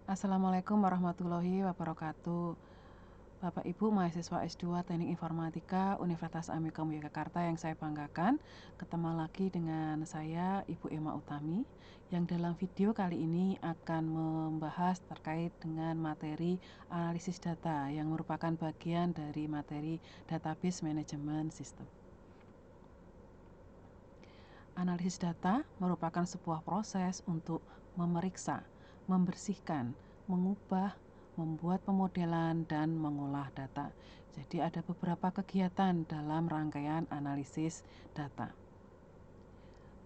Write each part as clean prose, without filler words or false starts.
Assalamualaikum warahmatullahi wabarakatuh. Bapak Ibu mahasiswa S2 Teknik Informatika Universitas Amikom Yogyakarta yang saya banggakan, ketemu lagi dengan saya Ibu Emma Utami yang dalam video kali ini akan membahas terkait dengan materi analisis data yang merupakan bagian dari materi database management system. Analisis data merupakan sebuah proses untuk memeriksa, membersihkan, mengubah, membuat pemodelan, dan mengolah data. Jadi ada beberapa kegiatan dalam rangkaian analisis data.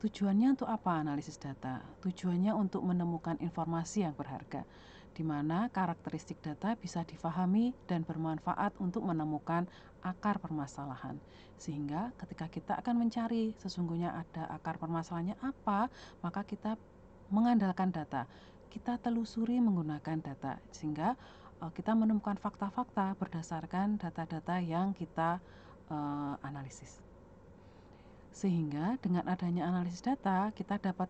Tujuannya untuk apa analisis data? Tujuannya untuk menemukan informasi yang berharga, di mana karakteristik data bisa difahami dan bermanfaat untuk menemukan akar permasalahan. Sehingga ketika kita akan mencari sesungguhnya ada akar permasalahannya apa, maka kita mengandalkan data. Kita telusuri menggunakan data, sehingga kita menemukan fakta-fakta berdasarkan data-data yang kita analisis. Sehingga dengan adanya analisis data, kita dapat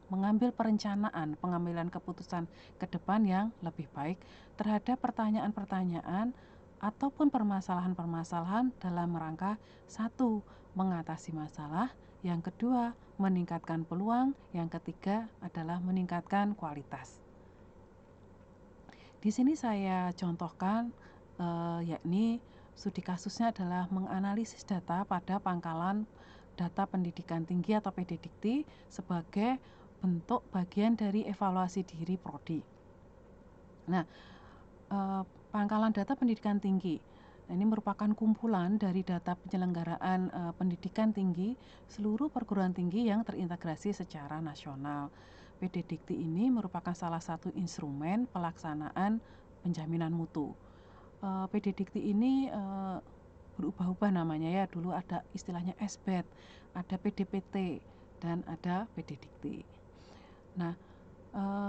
mengambil perencanaan pengambilan keputusan ke depan yang lebih baik terhadap pertanyaan-pertanyaan ataupun permasalahan-permasalahan dalam rangka satu, mengatasi masalah, yang kedua, meningkatkan peluang, yang ketiga adalah meningkatkan kualitas. Di sini saya contohkan yakni studi kasusnya adalah menganalisis data pada pangkalan data pendidikan tinggi atau PDDikti sebagai bentuk bagian dari evaluasi diri prodi. Nah, pangkalan data pendidikan tinggi ini merupakan kumpulan dari data penyelenggaraan pendidikan tinggi seluruh perguruan tinggi yang terintegrasi secara nasional. PDDikti ini merupakan salah satu instrumen pelaksanaan penjaminan mutu. PDDikti ini berubah-ubah namanya ya. Dulu ada istilahnya SBET, ada PDPT, dan ada PDDikti. Nah,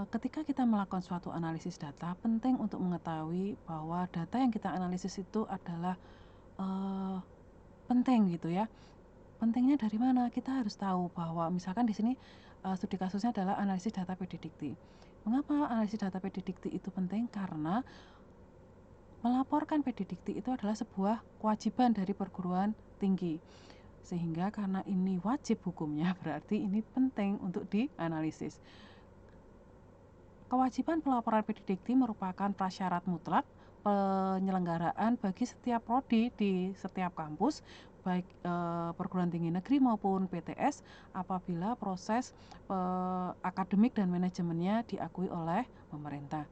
ketika kita melakukan suatu analisis data, penting untuk mengetahui bahwa data yang kita analisis itu adalah penting gitu ya. Pentingnya dari mana? Kita harus tahu bahwa misalkan di sini studi kasusnya adalah analisis data PDDikti. Mengapa analisis data PDDikti itu penting? Karena melaporkan PDDikti itu adalah sebuah kewajiban dari perguruan tinggi. Sehingga karena ini wajib hukumnya, berarti ini penting untuk dianalisis. Kewajiban pelaporan PDDikti merupakan prasyarat mutlak penyelenggaraan bagi setiap prodi di setiap kampus, baik perguruan tinggi negeri maupun PTS, apabila proses akademik dan manajemennya diakui oleh pemerintah.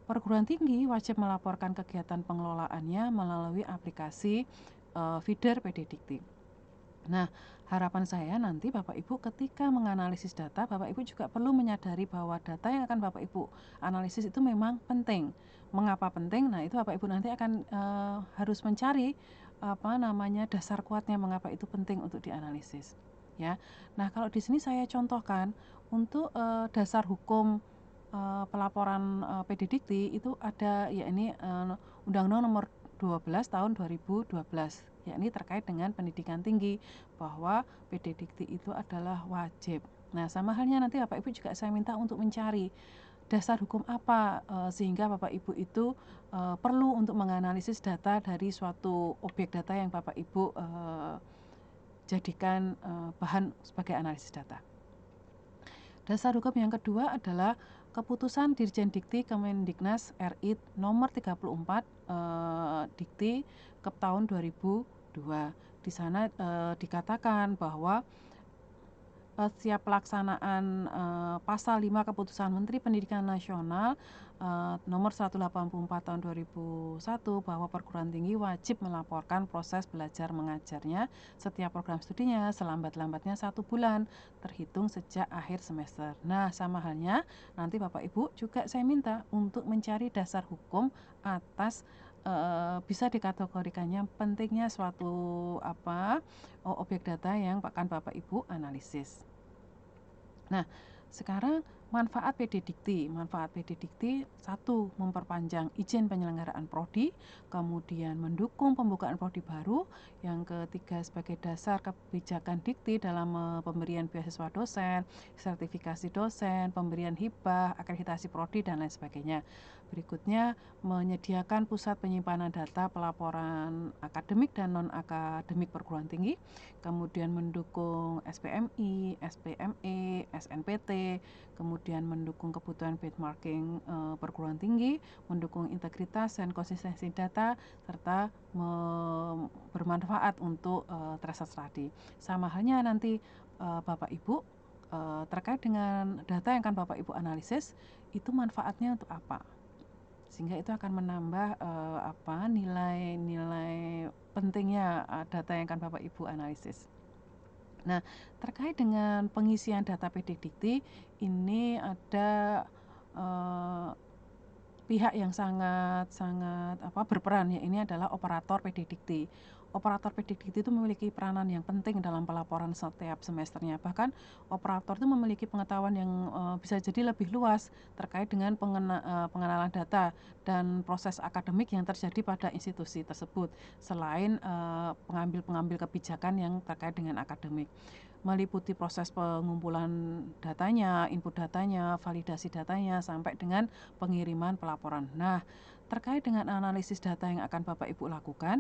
Perguruan tinggi wajib melaporkan kegiatan pengelolaannya melalui aplikasi feeder PDDikti. Nah, harapan saya nanti Bapak Ibu ketika menganalisis data, Bapak Ibu juga perlu menyadari bahwa data yang akan Bapak Ibu analisis itu memang penting. Mengapa penting? Nah, itu Bapak Ibu nanti akan harus mencari dasar kuatnya mengapa itu penting untuk dianalisis. Ya. Nah, kalau di sini saya contohkan untuk dasar hukum pelaporan PDDikti itu ada yakni Undang-Undang Nomor 12 tahun 2012, yakni terkait dengan pendidikan tinggi, bahwa PDDikti itu adalah wajib. Nah, sama halnya nanti Bapak Ibu juga saya minta untuk mencari dasar hukum apa sehingga Bapak Ibu itu perlu untuk menganalisis data dari suatu objek data yang Bapak Ibu jadikan bahan sebagai analisis data. Dasar hukum yang kedua adalah Keputusan Dirjen Dikti Kemendiknas RI nomor 34 Dikti Kep tahun 2002. Di sana dikatakan bahwa setiap pelaksanaan pasal 5 Keputusan Menteri Pendidikan Nasional nomor 184 tahun 2001 bahwa perguruan tinggi wajib melaporkan proses belajar mengajarnya setiap program studinya selambat-lambatnya 1 bulan terhitung sejak akhir semester. Nah, sama halnya nanti Bapak Ibu juga saya minta untuk mencari dasar hukum atas bisa dikategorikannya pentingnya suatu objek data yang akan Bapak Ibu analisis. Nah, sekarang Manfaat PD Dikti, satu, memperpanjang izin penyelenggaraan prodi, kemudian mendukung pembukaan prodi baru, yang ketiga sebagai dasar kebijakan Dikti dalam pemberian beasiswa dosen, sertifikasi dosen, pemberian hibah, akreditasi prodi, dan lain sebagainya. Berikutnya, menyediakan pusat penyimpanan data pelaporan akademik dan non-akademik perguruan tinggi, kemudian mendukung SPMI, SPME, SNPT, kemudian mendukung kebutuhan benchmarking perguruan tinggi, mendukung integritas dan konsistensi data, serta bermanfaat untuk research study. Sama halnya nanti Bapak Ibu terkait dengan data yang akan Bapak Ibu analisis, itu manfaatnya untuk apa? Sehingga itu akan menambah nilai-nilai pentingnya data yang akan Bapak Ibu analisis. Nah, terkait dengan pengisian data PD Dikti, ini ada pihak yang sangat berperan, ya, ini adalah operator PD Dikti. Operator PD Dikti itu memiliki peranan yang penting dalam pelaporan setiap semesternya. Bahkan operator itu memiliki pengetahuan yang bisa jadi lebih luas terkait dengan pengenalan data dan proses akademik yang terjadi pada institusi tersebut, selain pengambil kebijakan yang terkait dengan akademik, meliputi proses pengumpulan datanya, input datanya, validasi datanya, sampai dengan pengiriman pelaporan. Nah, terkait dengan analisis data yang akan Bapak Ibu lakukan,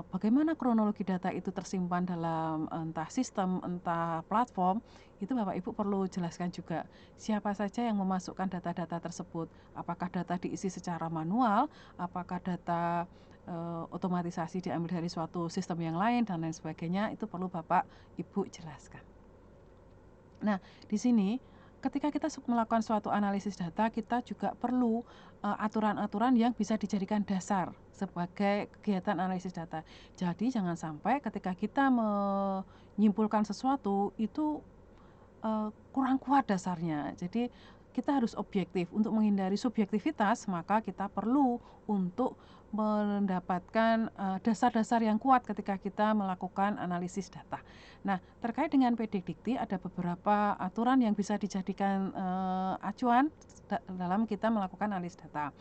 bagaimana kronologi data itu tersimpan dalam entah sistem, entah platform, itu Bapak Ibu perlu jelaskan juga siapa saja yang memasukkan data-data tersebut. Apakah data diisi secara manual, apakah data otomatisasi diambil dari suatu sistem yang lain, dan lain sebagainya, itu perlu Bapak Ibu jelaskan. Nah, di sini ketika kita melakukan suatu analisis data, kita juga perlu aturan-aturan yang bisa dijadikan dasar sebagai kegiatan analisis data. Jadi jangan sampai ketika kita menyimpulkan sesuatu itu kurang kuat dasarnya. Jadi kita harus objektif. Untuk menghindari subjektivitas, maka kita perlu untuk mendapatkan dasar-dasar yang kuat ketika kita melakukan analisis data. Nah, terkait dengan PD Dikti ada beberapa aturan yang bisa dijadikan acuan dalam kita melakukan analisis data.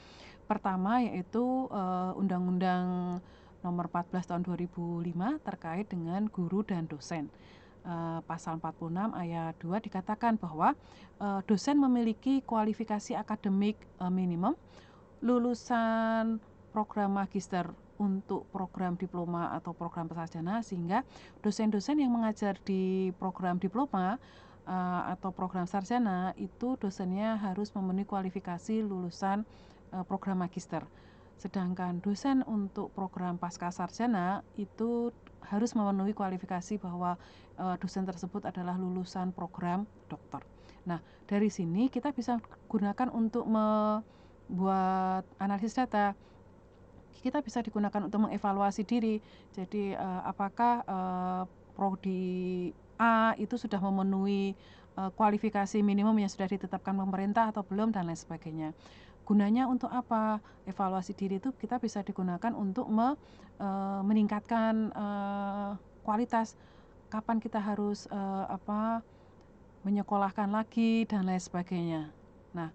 Pertama yaitu Undang-Undang Nomor 14 Tahun 2005 terkait dengan guru dan dosen. Pasal 46 ayat 2 dikatakan bahwa dosen memiliki kualifikasi akademik minimum, lulusan program magister untuk program diploma atau program sarjana, sehingga dosen-dosen yang mengajar di program diploma atau program sarjana itu dosennya harus memenuhi kualifikasi lulusan program magister. Sedangkan dosen untuk program pasca sarjana itu harus memenuhi kualifikasi bahwa dosen tersebut adalah lulusan program doktor. Nah, dari sini kita bisa gunakan untuk membuat analisis data. Kita bisa digunakan untuk mengevaluasi diri. Jadi apakah prodi A itu sudah memenuhi kualifikasi minimum yang sudah ditetapkan pemerintah atau belum, dan lain sebagainya. Gunanya untuk apa? Evaluasi diri itu kita bisa digunakan untuk meningkatkan kualitas. Kapan kita harus menyekolahkan lagi, dan lain sebagainya. Nah,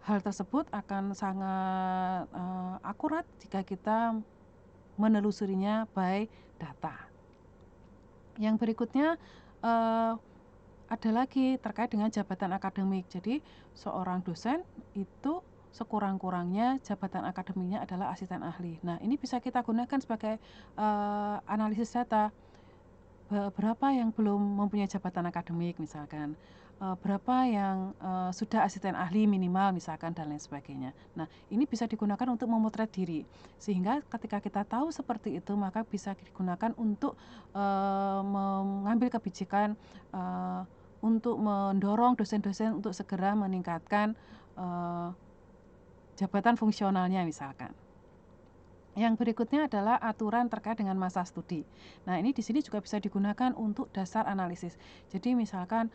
hal tersebut akan sangat akurat jika kita menelusurinya by data. Yang berikutnya ada lagi terkait dengan jabatan akademik. Jadi seorang dosen itu sekurang-kurangnya jabatan akademiknya adalah asisten ahli. Nah, ini bisa kita gunakan sebagai analisis data. Berapa yang belum mempunyai jabatan akademik misalkan, berapa yang sudah asisten ahli minimal misalkan, dan lain sebagainya. Nah, ini bisa digunakan untuk memotret diri, sehingga ketika kita tahu seperti itu, maka bisa digunakan untuk mengambil kebijakan untuk mendorong dosen-dosen untuk segera meningkatkan jabatan fungsionalnya misalkan. Yang berikutnya adalah aturan terkait dengan masa studi. Nah, ini di sini juga bisa digunakan untuk dasar analisis. Jadi misalkan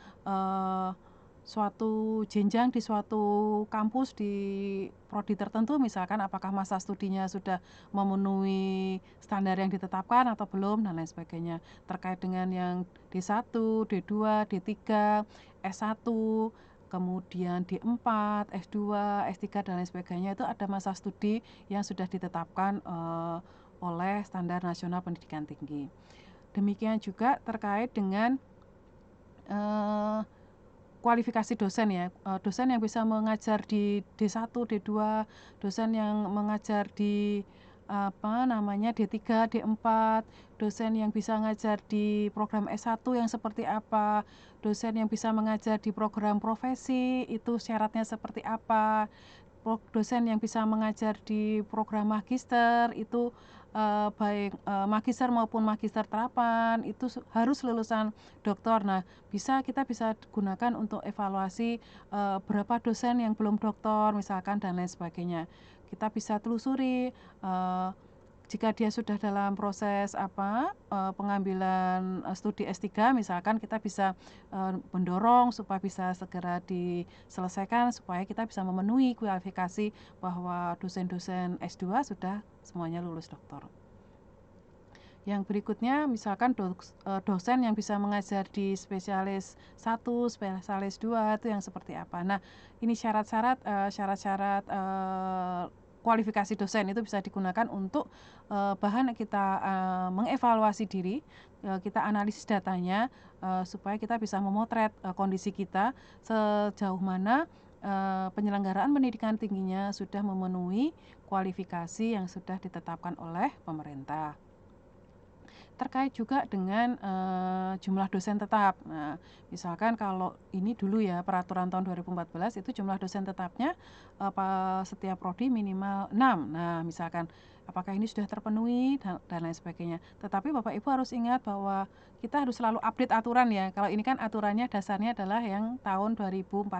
suatu jenjang di suatu kampus di prodi tertentu, misalkan apakah masa studinya sudah memenuhi standar yang ditetapkan atau belum, dan lain sebagainya. Terkait dengan yang D1, D2, D3, S1, kemudian D4, S2, S3 dan lain sebagainya itu ada masa studi yang sudah ditetapkan oleh Standar Nasional Pendidikan Tinggi. Demikian juga terkait dengan kualifikasi dosen ya, dosen yang bisa mengajar di D1, D2, dosen yang mengajar di D3, D4, dosen yang bisa mengajar di program S1 yang seperti apa, dosen yang bisa mengajar di program profesi itu syaratnya seperti apa, dosen yang bisa mengajar di program magister itu baik magister maupun magister terapan itu harus lulusan doktor. Nah, kita bisa gunakan untuk evaluasi berapa dosen yang belum doktor misalkan dan lain sebagainya. Kita bisa telusuri jika dia sudah dalam proses pengambilan studi S3 misalkan kita bisa mendorong supaya bisa segera diselesaikan supaya kita bisa memenuhi kualifikasi bahwa dosen-dosen S2 sudah semuanya lulus doktor. Yang berikutnya misalkan dosen yang bisa mengajar di spesialis 1, spesialis 2 itu yang seperti apa. Nah, ini syarat-syarat kualifikasi dosen itu bisa digunakan untuk bahan kita mengevaluasi diri, kita analisis datanya supaya kita bisa memotret kondisi kita sejauh mana penyelenggaraan pendidikan tingginya sudah memenuhi kualifikasi yang sudah ditetapkan oleh pemerintah. Terkait juga dengan jumlah dosen tetap. Nah, misalkan kalau ini dulu ya peraturan tahun 2014 itu jumlah dosen tetapnya setiap prodi minimal 6. Nah, misalkan apakah ini sudah terpenuhi dan lain sebagainya. Tetapi Bapak Ibu harus ingat bahwa kita harus selalu update aturan ya. Kalau ini kan aturannya dasarnya adalah yang tahun 2014.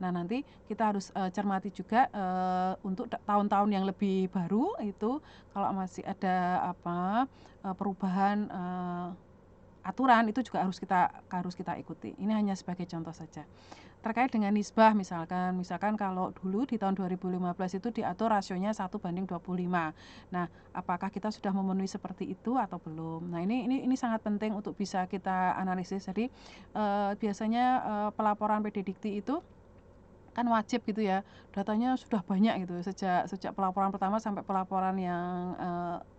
Nah, nanti kita harus cermati juga untuk tahun-tahun yang lebih baru itu kalau masih ada perubahan aturan itu juga harus kita ikuti. Ini hanya sebagai contoh saja. Terkait dengan nisbah misalkan kalau dulu di tahun 2015 itu diatur rasionya 1:25. Nah, apakah kita sudah memenuhi seperti itu atau belum? Nah, ini sangat penting untuk bisa kita analisis. Jadi biasanya pelaporan PD Dikti itu kan wajib gitu ya, datanya sudah banyak gitu sejak pelaporan pertama sampai pelaporan yang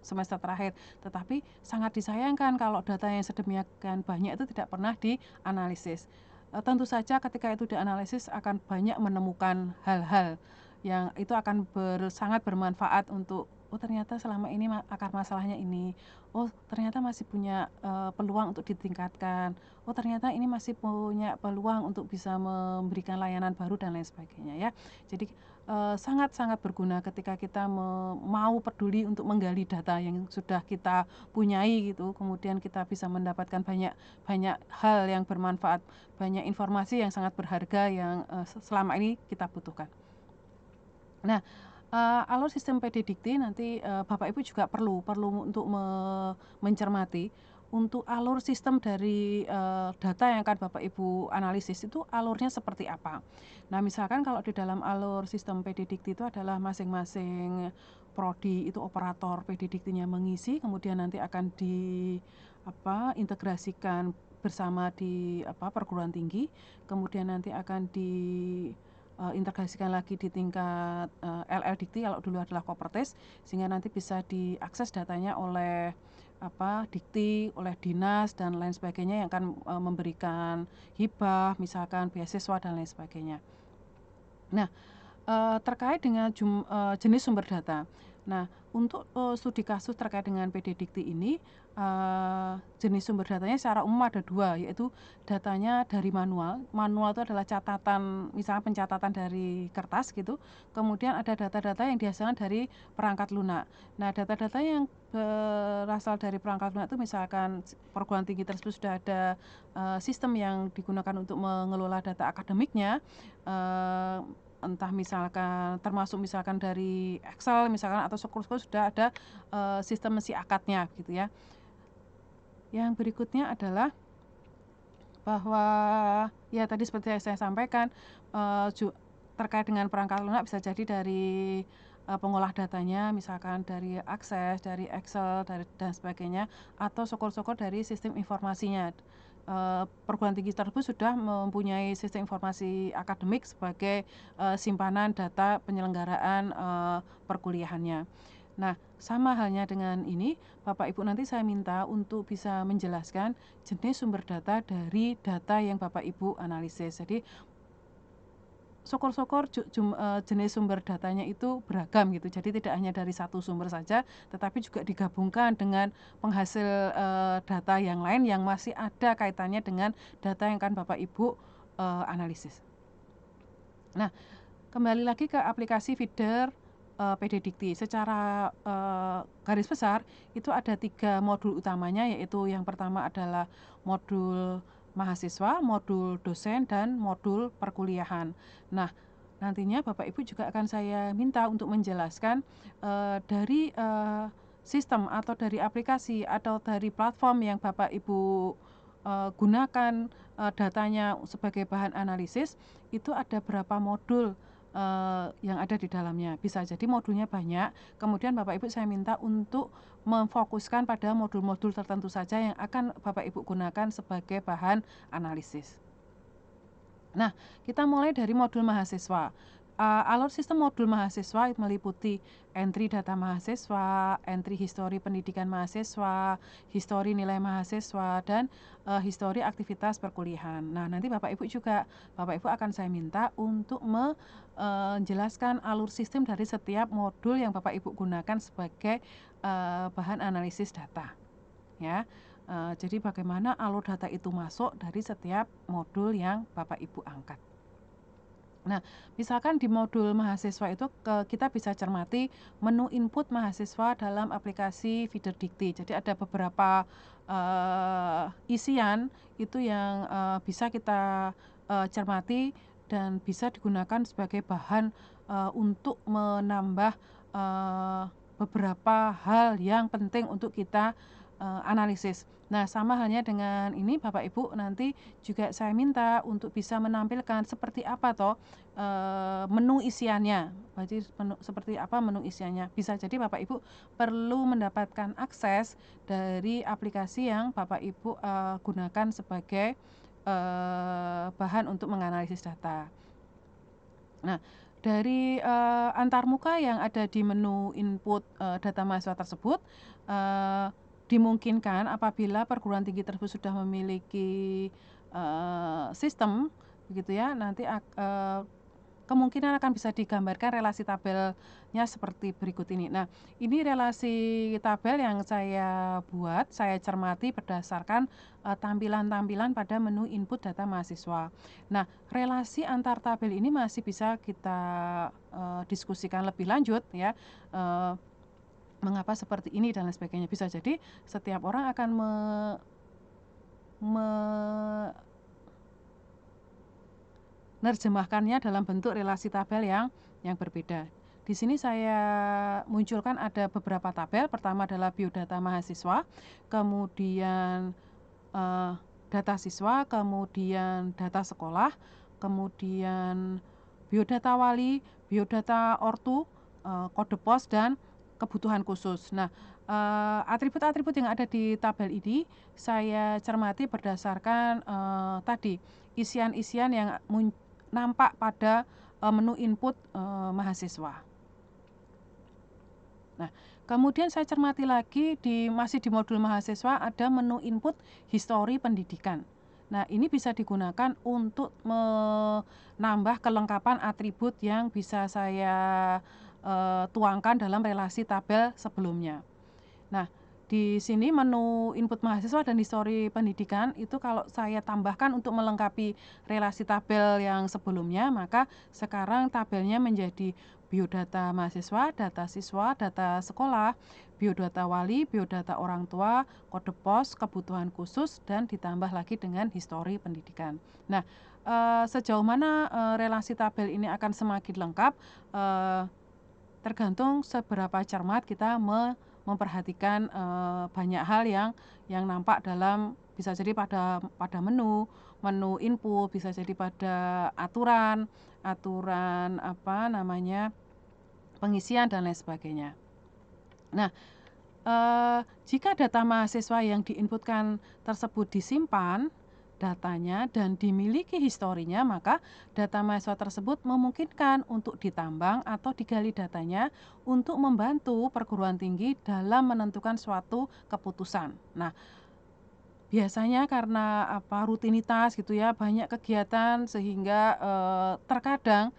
semester terakhir. Tetapi sangat disayangkan kalau data yang sedemikian banyak itu tidak pernah dianalisis. Tentu saja ketika itu dianalisis akan banyak menemukan hal-hal yang itu akan sangat bermanfaat untuk ternyata selama ini akar masalahnya ini. Ternyata masih punya peluang untuk ditingkatkan. Ternyata ini masih punya peluang untuk bisa memberikan layanan baru dan lain sebagainya ya. Jadi sangat-sangat berguna ketika kita mau peduli untuk menggali data yang sudah kita punyai gitu. Kemudian kita bisa mendapatkan banyak hal yang bermanfaat, banyak informasi yang sangat berharga yang selama ini kita butuhkan. Nah, alur sistem PD Dikti nanti Bapak Ibu juga perlu untuk mencermati untuk alur sistem dari data yang akan Bapak Ibu analisis itu alurnya seperti apa. Nah, misalkan kalau di dalam alur sistem PD Dikti itu adalah masing-masing prodi itu operator PD Diktinya mengisi, kemudian nanti akan integrasikan bersama di perguruan tinggi, kemudian nanti akan integrasikan lagi di tingkat LL Dikti kalau dulu adalah Kopertis, sehingga nanti bisa diakses datanya oleh Dikti, oleh dinas dan lain sebagainya yang akan memberikan hibah, misalkan beasiswa dan lain sebagainya. Nah, terkait dengan jenis sumber data. Nah, untuk studi kasus terkait dengan PD Dikti ini jenis sumber datanya secara umum ada 2, yaitu datanya dari manual. Manual itu adalah catatan, misalnya pencatatan dari kertas gitu. Kemudian ada data-data yang dihasilkan dari perangkat lunak. Nah, data-data yang berasal dari perangkat lunak itu misalkan perguruan tinggi tersebut sudah ada sistem yang digunakan untuk mengelola data akademiknya, entah misalkan termasuk misalkan dari Excel misalkan atau syukur-syukur sudah ada sistem si akadnya gitu ya. Yang berikutnya adalah bahwa ya tadi seperti yang saya sampaikan terkait dengan perangkat lunak bisa jadi dari pengolah datanya misalkan dari Access, dari Excel dan sebagainya, atau syukur-syukur dari sistem informasinya perguruan tinggi tersebut sudah mempunyai sistem informasi akademik sebagai simpanan data penyelenggaraan perkuliahannya. Nah, sama halnya dengan ini, Bapak Ibu nanti saya minta untuk bisa menjelaskan jenis sumber data dari data yang Bapak Ibu analisis. Jadi syukur-syukur jenis sumber datanya itu beragam gitu. Jadi tidak hanya dari satu sumber saja, tetapi juga digabungkan dengan penghasil data yang lain yang masih ada kaitannya dengan data yang akan Bapak Ibu analisis. Nah, kembali lagi ke aplikasi feeder PD Dikti. Secara garis besar itu ada 3 modul utamanya, yaitu yang pertama adalah modul mahasiswa, modul dosen, dan modul perkuliahan. Nah, nantinya Bapak Ibu juga akan saya minta untuk menjelaskan dari sistem atau dari aplikasi atau dari platform yang Bapak Ibu gunakan datanya sebagai bahan analisis, itu ada berapa modul yang ada di dalamnya. Bisa jadi modulnya banyak, kemudian Bapak Ibu saya minta untuk memfokuskan pada modul-modul tertentu saja yang akan Bapak Ibu gunakan sebagai bahan analisis. Nah, kita mulai dari modul mahasiswa. Alur sistem modul mahasiswa meliputi entry data mahasiswa, entry histori pendidikan mahasiswa, histori nilai mahasiswa, dan histori aktivitas perkuliahan. Nah, nanti Bapak Ibu akan saya minta untuk menjelaskan alur sistem dari setiap modul yang Bapak Ibu gunakan sebagai bahan analisis data. Ya, jadi bagaimana alur data itu masuk dari setiap modul yang Bapak Ibu angkat. Nah, misalkan di modul mahasiswa itu kita bisa cermati menu input mahasiswa dalam aplikasi Feeder Dikti. Jadi ada beberapa isian itu yang bisa kita cermati dan bisa digunakan sebagai bahan untuk menambah beberapa hal yang penting untuk kita analisis. Nah, sama halnya dengan ini Bapak Ibu nanti juga saya minta untuk bisa menampilkan seperti apa toh menu isiannya. Jadi seperti apa menu isiannya. Bisa jadi Bapak Ibu perlu mendapatkan akses dari aplikasi yang Bapak Ibu gunakan sebagai bahan untuk menganalisis data. Nah, dari antarmuka yang ada di menu input data mahasiswa tersebut dimungkinkan apabila perguruan tinggi tersebut sudah memiliki sistem begitu ya, nanti kemungkinan akan bisa digambarkan relasi tabelnya seperti berikut ini. Nah, ini relasi tabel yang saya buat, saya cermati berdasarkan tampilan-tampilan pada menu input data mahasiswa. Nah, relasi antar tabel ini masih bisa kita diskusikan lebih lanjut ya. Mengapa seperti ini dan lain sebagainya. Bisa jadi setiap orang akan menerjemahkannya dalam bentuk relasi tabel yang berbeda. Di sini saya munculkan ada beberapa tabel. Pertama adalah biodata mahasiswa, kemudian data siswa, kemudian data sekolah, kemudian biodata wali, biodata ortu, kode pos, dan kebutuhan khusus. Nah, atribut-atribut yang ada di tabel ini saya cermati berdasarkan tadi isian-isian yang nampak pada menu input mahasiswa. Nah, kemudian saya cermati lagi masih di modul mahasiswa ada menu input histori pendidikan. Nah, ini bisa digunakan untuk menambah kelengkapan atribut yang bisa saya tuangkan dalam relasi tabel sebelumnya. Nah, di sini menu input mahasiswa dan histori pendidikan itu kalau saya tambahkan untuk melengkapi relasi tabel yang sebelumnya, maka sekarang tabelnya menjadi biodata mahasiswa, data siswa, data sekolah, biodata wali, biodata orang tua, kode pos, kebutuhan khusus, dan ditambah lagi dengan histori pendidikan. Nah, sejauh mana relasi tabel ini akan semakin lengkap tergantung seberapa cermat kita memperhatikan banyak hal yang nampak dalam, bisa jadi pada menu input, bisa jadi pada aturan pengisian dan lain sebagainya. Nah, jika data mahasiswa yang diinputkan tersebut disimpan, datanya dan dimiliki historinya, maka data mahasiswa tersebut memungkinkan untuk ditambang atau digali datanya untuk membantu perguruan tinggi dalam menentukan suatu keputusan. Nah, biasanya karena rutinitas gitu ya, banyak kegiatan sehingga, terkadang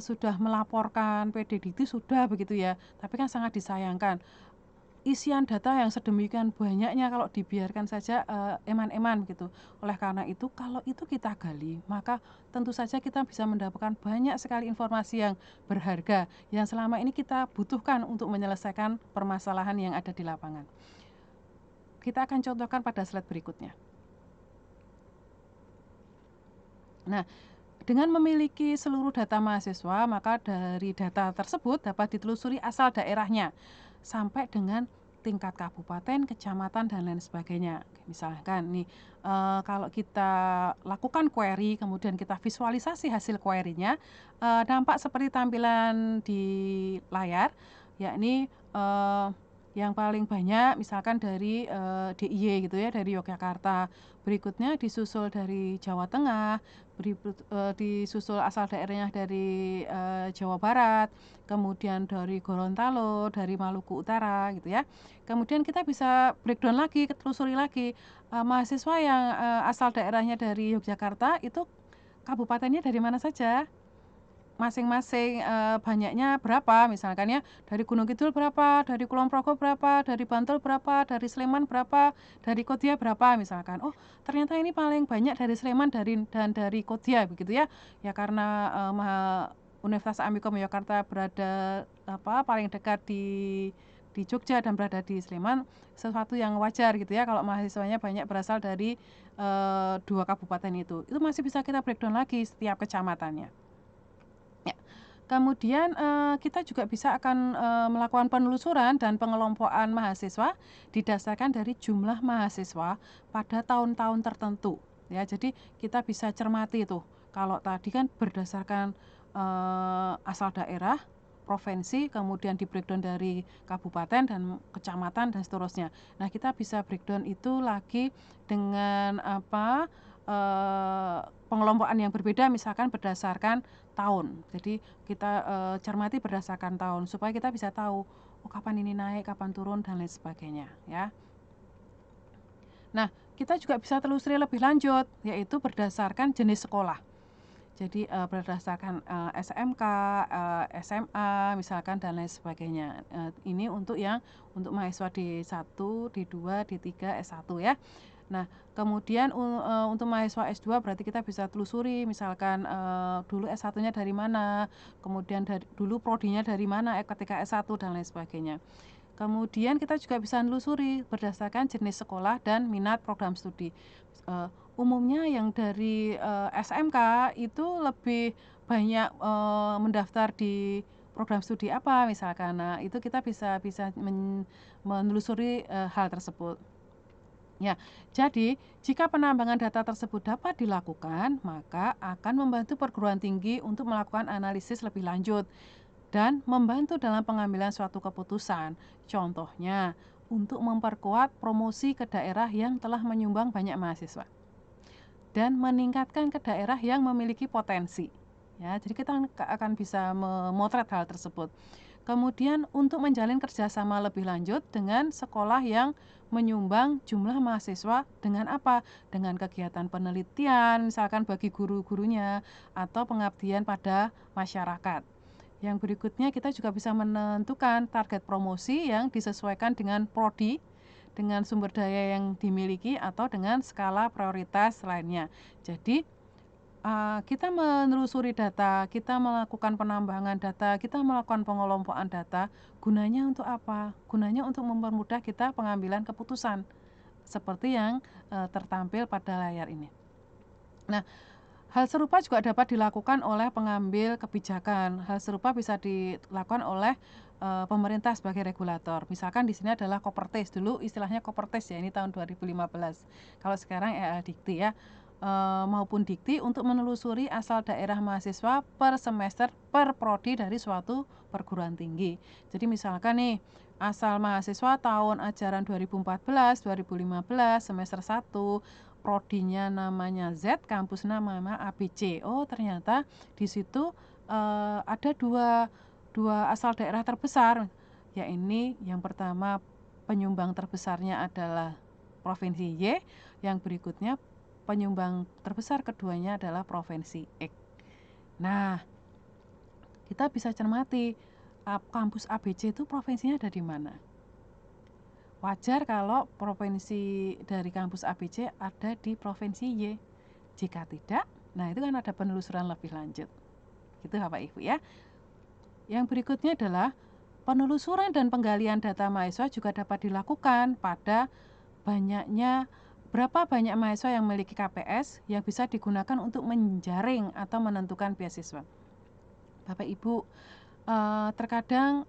sudah melaporkan PDDikti sudah begitu ya, tapi kan sangat disayangkan isian data yang sedemikian banyaknya kalau dibiarkan saja, eman-eman gitu. Oleh karena itu, kalau itu kita gali, maka tentu saja kita bisa mendapatkan banyak sekali informasi yang berharga, yang selama ini kita butuhkan untuk menyelesaikan permasalahan yang ada di lapangan. Kita akan contohkan pada slide berikutnya. Nah, dengan memiliki seluruh data mahasiswa, maka dari data tersebut dapat ditelusuri asal daerahnya sampai dengan tingkat kabupaten, kecamatan, dan lain sebagainya. Misalkan nih, kalau kita lakukan query, kemudian kita visualisasi hasil query-nya, nampak seperti tampilan di layar, yakni yang paling banyak misalkan dari DIY gitu ya, dari Yogyakarta. Berikutnya disusul dari Jawa Tengah, disusul asal daerahnya dari Jawa Barat, kemudian dari Gorontalo, dari Maluku Utara gitu ya. Kemudian kita bisa breakdown lagi, telusuri lagi, mahasiswa yang asal daerahnya dari Yogyakarta itu kabupatennya dari mana saja, masing-masing, banyaknya berapa misalkan ya, dari Gunung Kidul berapa, dari Kulon Progo berapa, dari Bantul berapa, dari Sleman berapa, dari Kodia berapa misalkan. Oh, ternyata ini paling banyak dari Sleman dan dari Kodia begitu ya. Ya karena, Universitas Amikom Yogyakarta berada paling dekat di Jogja dan berada di Sleman, sesuatu yang wajar gitu ya kalau mahasiswanya banyak berasal dari, 2 kabupaten itu. Itu masih bisa kita breakdown lagi setiap kecamatannya. Ya, kemudian, kita juga bisa akan, melakukan penelusuran dan pengelompokan mahasiswa didasarkan dari jumlah mahasiswa pada tahun-tahun tertentu, ya. Jadi kita bisa cermati tuh, kalau tadi kan berdasarkan, asal daerah, provinsi, kemudian di-breakdown dari kabupaten dan kecamatan dan seterusnya. Nah, kita bisa breakdown itu lagi dengan pengelompokan yang berbeda misalkan berdasarkan tahun. Jadi kita, cermati berdasarkan tahun supaya kita bisa tahu, oh kapan ini naik, kapan turun dan lain sebagainya ya. Nah, kita juga bisa telusuri lebih lanjut yaitu berdasarkan jenis sekolah. Jadi, berdasarkan, SMK, SMA misalkan dan lain sebagainya. Ini untuk mahasiswa D1, D2, D3, S1 ya. Nah, kemudian untuk mahasiswa S2 berarti kita bisa telusuri misalkan, dulu S1-nya dari mana, kemudian dulu prodinya dari mana, ketika S1 dan lain sebagainya. Kemudian kita juga bisa nelusuri berdasarkan jenis sekolah dan minat program studi. Umumnya yang dari, SMK itu lebih banyak, mendaftar di program studi apa misalkan. Nah, itu kita bisa bisa menelusuri, hal tersebut. Ya, jadi jika penambangan data tersebut dapat dilakukan, maka akan membantu perguruan tinggi untuk melakukan analisis lebih lanjut dan membantu dalam pengambilan suatu keputusan. Contohnya, untuk memperkuat promosi ke daerah yang telah menyumbang banyak mahasiswa dan meningkatkan ke daerah yang memiliki potensi. Ya, jadi kita akan bisa memotret hal tersebut. Kemudian untuk menjalin kerjasama lebih lanjut dengan sekolah yang menyumbang jumlah mahasiswa dengan apa? Dengan kegiatan penelitian, misalkan bagi guru-gurunya, atau pengabdian pada masyarakat. Yang berikutnya kita juga bisa menentukan target promosi yang disesuaikan dengan prodi, dengan sumber daya yang dimiliki atau dengan skala prioritas lainnya. Jadi kita menelusuri data, kita melakukan penambangan data, kita melakukan pengelompokan data, gunanya untuk apa? Gunanya untuk mempermudah kita pengambilan keputusan, seperti yang, tertampil pada layar ini. Nah, hal serupa juga dapat dilakukan oleh pengambil kebijakan. Hal serupa bisa dilakukan oleh, pemerintah sebagai regulator. Misalkan di sini adalah Kopertis, dulu istilahnya Kopertis ya, ini tahun 2015. Kalau sekarang Dikti ya. Maupun Dikti untuk menelusuri asal daerah mahasiswa per semester per prodi dari suatu perguruan tinggi. Jadi misalkan nih, asal mahasiswa tahun ajaran 2014-2015 semester 1 prodinya namanya Z, kampus namanya ABC. Oh, ternyata di situ ada dua asal daerah terbesar. Ya, ini yang pertama penyumbang terbesarnya adalah Provinsi Y, yang berikutnya penyumbang terbesar keduanya adalah Provinsi X. Nah, kita bisa cermati kampus ABC itu provinsinya ada di mana. Wajar kalau provinsi dari kampus ABC ada di Provinsi Y. Jika tidak, nah itu kan ada penelusuran lebih lanjut. Gitu Bapak Ibu ya. Yang berikutnya adalah penelusuran dan penggalian data mahasiswa juga dapat dilakukan pada berapa banyak mahasiswa yang memiliki KPS yang bisa digunakan untuk menjaring atau menentukan beasiswa. Bapak Ibu, terkadang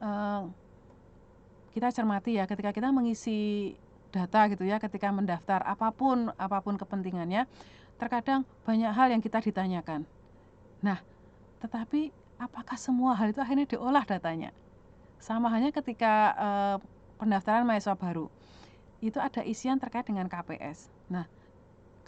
kita cermati ya, ketika kita mengisi data gitu ya, ketika mendaftar apapun kepentingannya, terkadang banyak hal yang kita ditanyakan. Nah, tetapi apakah semua hal itu akhirnya diolah datanya? Sama halnya ketika pendaftaran mahasiswa baru, itu ada isian terkait dengan KPS. Nah,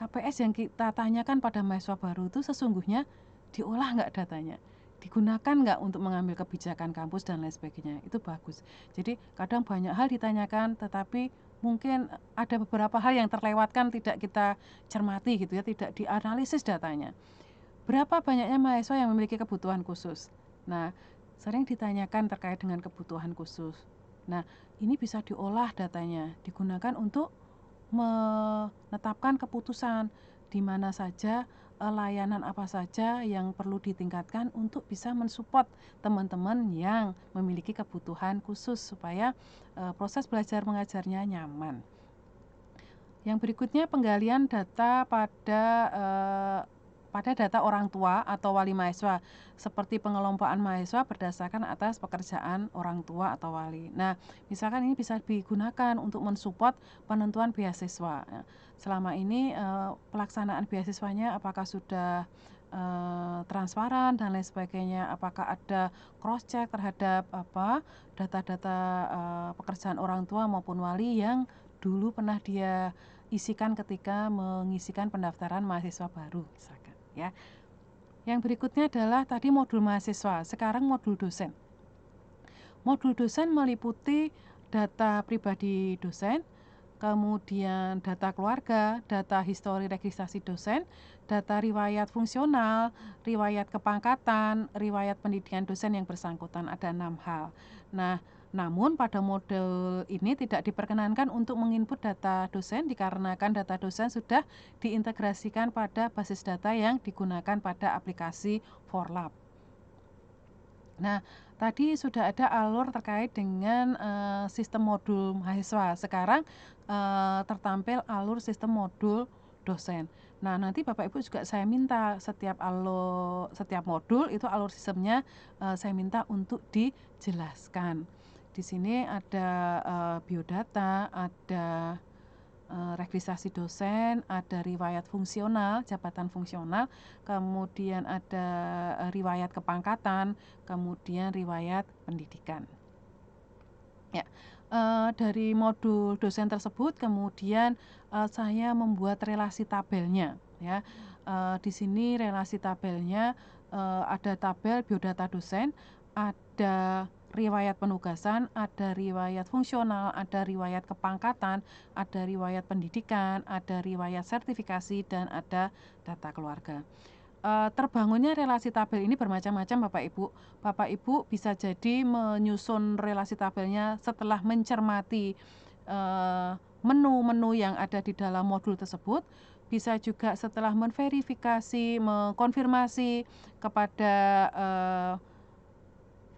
KPS yang kita tanyakan pada mahasiswa baru itu sesungguhnya diolah nggak datanya? Digunakan nggak untuk mengambil kebijakan kampus dan lain sebagainya? Itu bagus. Jadi kadang banyak hal ditanyakan, tetapi mungkin ada beberapa hal yang terlewatkan, tidak kita cermati gitu ya, tidak dianalisis datanya. Berapa banyaknya mahasiswa yang memiliki kebutuhan khusus? Nah, sering ditanyakan terkait dengan kebutuhan khusus. Nah, ini bisa diolah datanya, digunakan untuk menetapkan keputusan di mana saja, layanan apa saja yang perlu ditingkatkan untuk bisa mensupport teman-teman yang memiliki kebutuhan khusus supaya proses belajar mengajarnya nyaman. Yang berikutnya penggalian data pada data orang tua atau wali mahasiswa, seperti pengelompokan mahasiswa berdasarkan atas pekerjaan orang tua atau wali. Nah, misalkan ini bisa digunakan untuk mensupport penentuan beasiswa. Selama ini pelaksanaan beasiswanya apakah sudah transparan dan lain sebagainya, apakah ada cross check terhadap data-data pekerjaan orang tua maupun wali yang dulu pernah dia isikan ketika mengisikan pendaftaran mahasiswa baru misalkan ya. Yang berikutnya adalah tadi modul mahasiswa, sekarang modul dosen. Modul dosen meliputi data pribadi dosen, kemudian data keluarga, data histori registrasi dosen, data riwayat fungsional, riwayat kepangkatan, riwayat pendidikan dosen yang bersangkutan, ada 6 hal. Nah, namun pada model ini tidak diperkenankan untuk menginput data dosen dikarenakan data dosen sudah diintegrasikan pada basis data yang digunakan pada aplikasi Forlab. Nah, tadi sudah ada alur terkait dengan sistem modul mahasiswa. Sekarang tertampil alur sistem modul dosen. Nah, nanti Bapak Ibu juga saya minta setiap modul itu alur sistemnya saya minta untuk dijelaskan. Di sini ada biodata, ada registrasi dosen, ada riwayat fungsional, jabatan fungsional, kemudian ada riwayat kepangkatan, kemudian riwayat pendidikan. Ya, dari modul dosen tersebut kemudian saya membuat relasi tabelnya ya. Di sini relasi tabelnya ada tabel biodata dosen, ada riwayat penugasan, ada riwayat fungsional, ada riwayat kepangkatan, ada riwayat pendidikan, ada riwayat sertifikasi, dan ada data keluarga. Terbangunnya relasi tabel ini bermacam-macam Bapak Ibu. Bapak Ibu bisa jadi menyusun relasi tabelnya setelah mencermati menu-menu yang ada di dalam modul tersebut. Bisa juga setelah menverifikasi, mengkonfirmasi kepada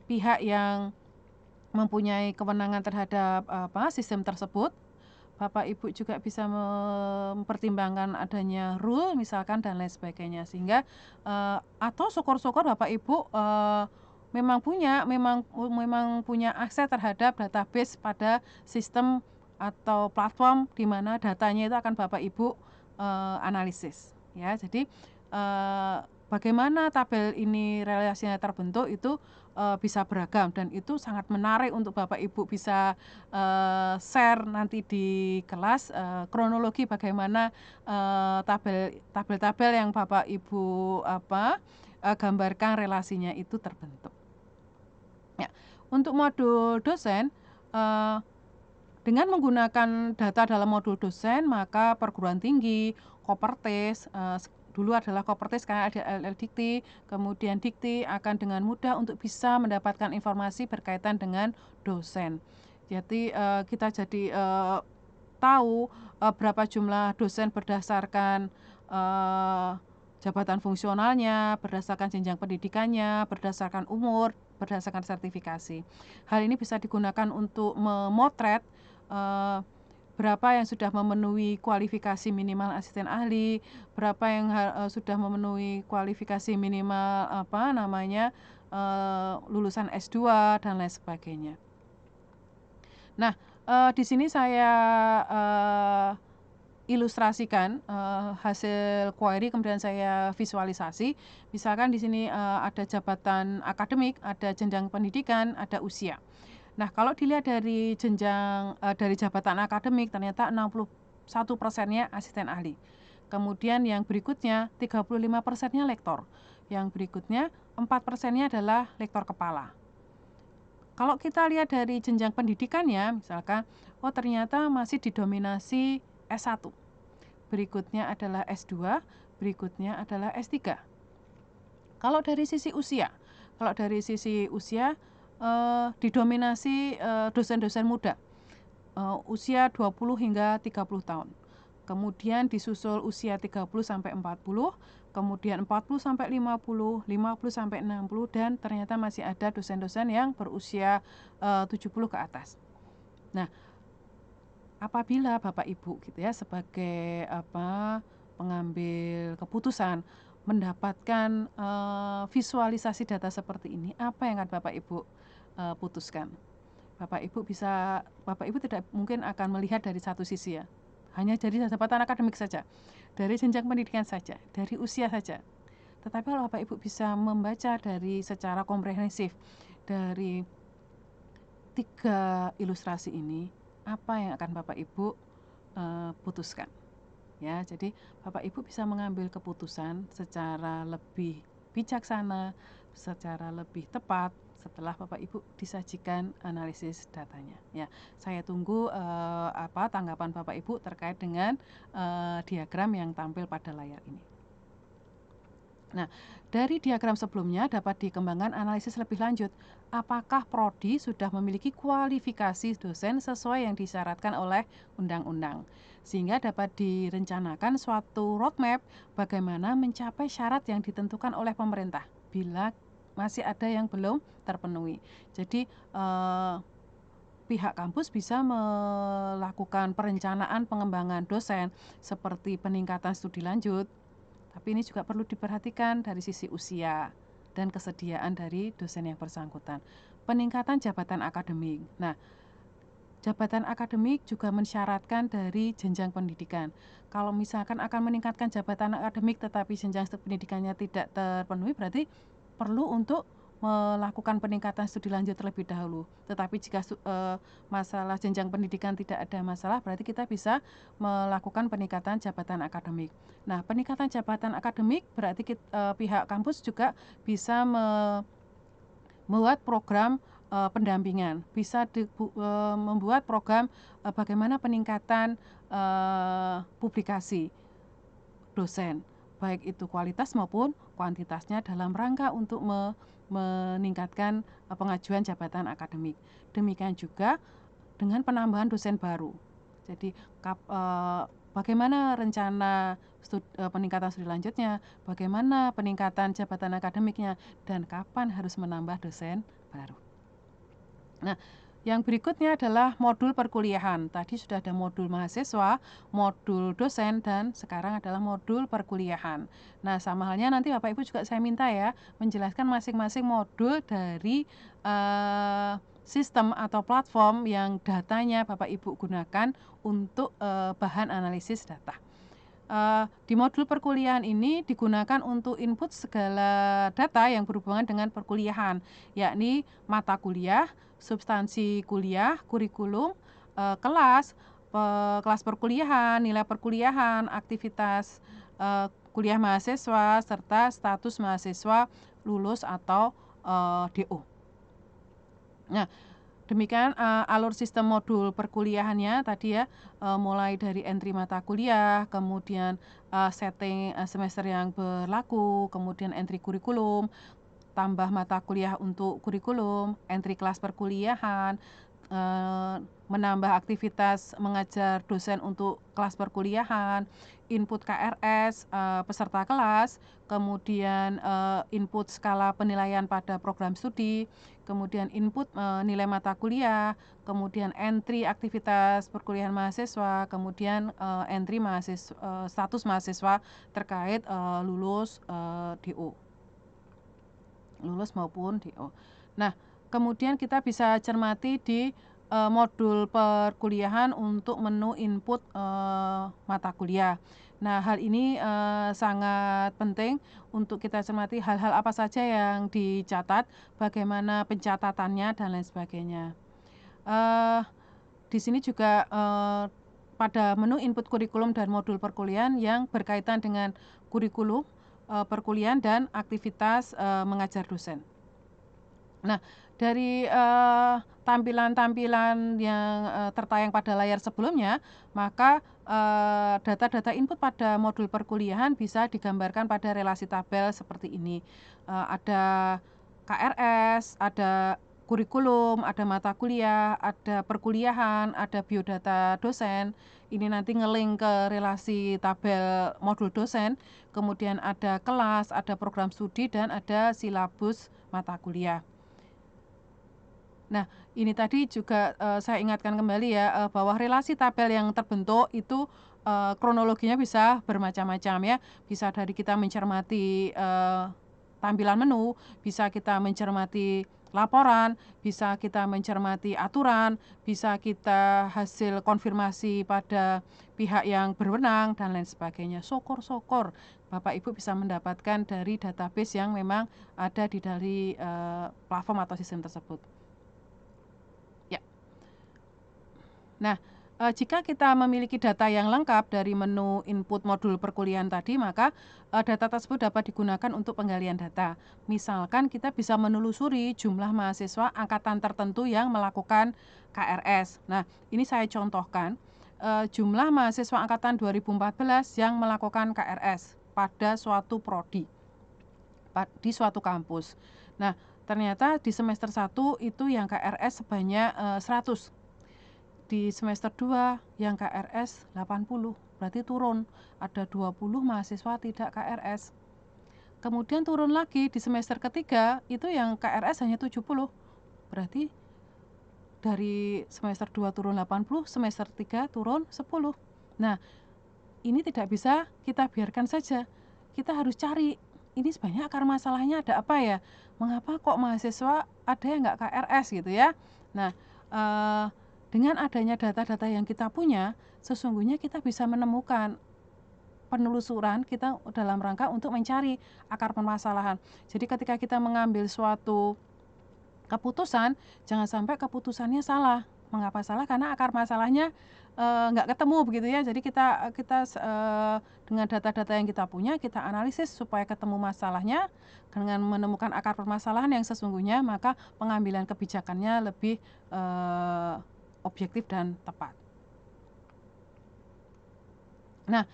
pihak yang mempunyai kewenangan terhadap sistem tersebut. Bapak Ibu juga bisa mempertimbangkan adanya rule misalkan dan lain sebagainya, sehingga atau syukur-syukur Bapak Ibu memang punya akses terhadap database pada sistem atau platform di mana datanya itu akan Bapak Ibu analisis ya. Jadi bagaimana tabel ini relasinya terbentuk itu bisa beragam, dan itu sangat menarik untuk Bapak Ibu bisa share nanti di kelas kronologi bagaimana tabel-tabel yang Bapak Ibu gambarkan relasinya itu terbentuk. Ya, untuk modul dosen dengan menggunakan data dalam modul dosen, maka perguruan tinggi, Kopertis, dulu adalah Kopertis, sekarang ada LL Dikti, kemudian Dikti akan dengan mudah untuk bisa mendapatkan informasi berkaitan dengan dosen. Jadi kita jadi tahu berapa jumlah dosen berdasarkan jabatan fungsionalnya, berdasarkan jenjang pendidikannya, berdasarkan umur, berdasarkan sertifikasi. Hal ini bisa digunakan untuk memotret berapa yang sudah memenuhi kualifikasi minimal asisten ahli, berapa yang sudah memenuhi kualifikasi minimal lulusan S2 dan lain sebagainya. Nah, di sini saya ilustrasikan hasil query, kemudian saya visualisasi. Misalkan di sini ada jabatan akademik, ada jenjang pendidikan, ada usia. Nah, kalau dilihat dari jenjang dari jabatan akademik, ternyata 61%-nya asisten ahli. Kemudian yang berikutnya 35%-nya lektor. Yang berikutnya 4%-nya adalah lektor kepala. Kalau kita lihat dari jenjang pendidikannya, misalkan, ternyata masih didominasi S1. Berikutnya adalah S2, berikutnya adalah S3. Kalau dari sisi usia, didominasi dosen-dosen muda, usia 20 hingga 30 tahun. Kemudian disusul usia 30 sampai 40, kemudian 40 sampai 50, 50 sampai 60, dan ternyata masih ada dosen-dosen yang berusia 70 ke atas. Nah, apabila Bapak Ibu gitu ya sebagai pengambil keputusan mendapatkan visualisasi data seperti ini, apa yang akan Bapak Ibu putuskan? Bapak Ibu tidak mungkin akan melihat dari satu sisi ya, hanya dari jabatan akademik saja, dari jenjang pendidikan saja, dari usia saja. Tetapi kalau Bapak Ibu bisa membaca dari secara komprehensif dari 3 ilustrasi ini, apa yang akan Bapak Ibu putuskan? Ya, jadi Bapak Ibu bisa mengambil keputusan secara lebih bijaksana, secara lebih tepat setelah Bapak Ibu disajikan analisis datanya. Ya, saya tunggu tanggapan Bapak Ibu terkait dengan diagram yang tampil pada layar ini. Nah, dari diagram sebelumnya dapat dikembangkan analisis lebih lanjut. Apakah prodi sudah memiliki kualifikasi dosen sesuai yang disyaratkan oleh undang-undang, sehingga dapat direncanakan suatu roadmap bagaimana mencapai syarat yang ditentukan oleh pemerintah bila masih ada yang belum terpenuhi. Jadi pihak kampus bisa melakukan perencanaan pengembangan dosen seperti peningkatan studi lanjut. Tapi ini juga perlu diperhatikan dari sisi usia dan kesediaan dari dosen yang bersangkutan. Peningkatan jabatan akademik. Nah, jabatan akademik juga mensyaratkan dari jenjang pendidikan. Kalau misalkan akan meningkatkan jabatan akademik tetapi jenjang pendidikannya tidak terpenuhi, berarti perlu untuk melakukan peningkatan studi lanjut terlebih dahulu. Tetapi jika masalah jenjang pendidikan tidak ada masalah, berarti kita bisa melakukan peningkatan jabatan akademik. Nah, peningkatan jabatan akademik berarti pihak kampus juga bisa membuat program pendampingan, bisa membuat program bagaimana peningkatan publikasi dosen, baik itu kualitas maupun kuantitasnya dalam rangka untuk meningkatkan pengajuan jabatan akademik. Demikian juga dengan penambahan dosen baru. Jadi bagaimana rencana peningkatan studi lanjutnya, bagaimana peningkatan jabatan akademiknya, dan kapan harus menambah dosen baru. Nah, yang berikutnya adalah modul perkuliahan. Tadi sudah ada modul mahasiswa, modul dosen, dan sekarang adalah modul perkuliahan. Nah, sama halnya nanti Bapak Ibu juga saya minta ya, menjelaskan masing-masing modul dari sistem atau platform yang datanya Bapak Ibu gunakan untuk bahan analisis data. Di modul perkuliahan ini digunakan untuk input segala data yang berhubungan dengan perkuliahan, yakni mata kuliah, substansi kuliah, kurikulum, kelas, kelas perkuliahan, nilai perkuliahan, aktivitas kuliah mahasiswa, serta status mahasiswa lulus atau DO. Nah, demikian alur sistem modul perkuliahannya tadi ya, mulai dari entry mata kuliah, kemudian setting semester yang berlaku, kemudian entry kurikulum, tambah mata kuliah untuk kurikulum, entry kelas perkuliahan, menambah aktivitas mengajar dosen untuk kelas perkuliahan, input KRS peserta kelas, kemudian input skala penilaian pada program studi, kemudian input nilai mata kuliah, kemudian entry aktivitas perkuliahan mahasiswa, kemudian entry status mahasiswa terkait lulus DO. Lulus maupun DO. Nah, kemudian kita bisa cermati di modul perkuliahan untuk menu input mata kuliah. Nah, hal ini sangat penting untuk kita cermati hal-hal apa saja yang dicatat, bagaimana pencatatannya, dan lain sebagainya. Di sini juga pada menu input kurikulum dan modul perkuliahan yang berkaitan dengan kurikulum, perkuliahan, dan aktivitas mengajar dosen. Nah, dari tampilan-tampilan yang tertayang pada layar sebelumnya, maka data-data input pada modul perkuliahan bisa digambarkan pada relasi tabel seperti ini. Ada KRS, ada kurikulum, ada mata kuliah, ada perkuliahan, ada biodata dosen. Ini nanti nge-link ke relasi tabel modul dosen, kemudian ada kelas, ada program studi, dan ada silabus mata kuliah. Nah, ini tadi juga saya ingatkan kembali ya, bahwa relasi tabel yang terbentuk itu kronologinya bisa bermacam-macam ya. Bisa dari kita mencermati tampilan menu, bisa kita mencermati laporan, bisa kita mencermati aturan, bisa kita hasil konfirmasi pada pihak yang berwenang, dan lain sebagainya. Syukur-syukur Bapak Ibu bisa mendapatkan dari database yang memang ada di dari platform atau sistem tersebut. Nah, jika kita memiliki data yang lengkap dari menu input modul perkuliahan tadi, maka data tersebut dapat digunakan untuk penggalian data. Misalkan kita bisa menelusuri jumlah mahasiswa angkatan tertentu yang melakukan KRS. Nah, ini saya contohkan jumlah mahasiswa angkatan 2014 yang melakukan KRS pada suatu prodi, di suatu kampus. Nah, ternyata di semester 1 itu yang KRS sebanyak 100. Di semester 2 yang KRS 80, berarti turun, ada 20 mahasiswa tidak KRS. Kemudian turun lagi di semester ketiga, itu yang KRS hanya 70, berarti dari semester 2 turun 80, semester 3 turun 10. Nah, ini tidak bisa kita biarkan saja, kita harus cari, ini sebenarnya akar masalahnya ada apa ya, mengapa kok mahasiswa ada yang nggak KRS gitu ya. Nah, dengan adanya data-data yang kita punya, sesungguhnya kita bisa menemukan penelusuran kita dalam rangka untuk mencari akar permasalahan. Jadi ketika kita mengambil suatu keputusan, jangan sampai keputusannya salah. Mengapa salah? Karena akar masalahnya nggak ketemu begitu ya. Jadi kita dengan data-data yang kita punya, kita analisis supaya ketemu masalahnya. Dengan menemukan akar permasalahan yang sesungguhnya, maka pengambilan kebijakannya lebih objektif dan tepat. Nah,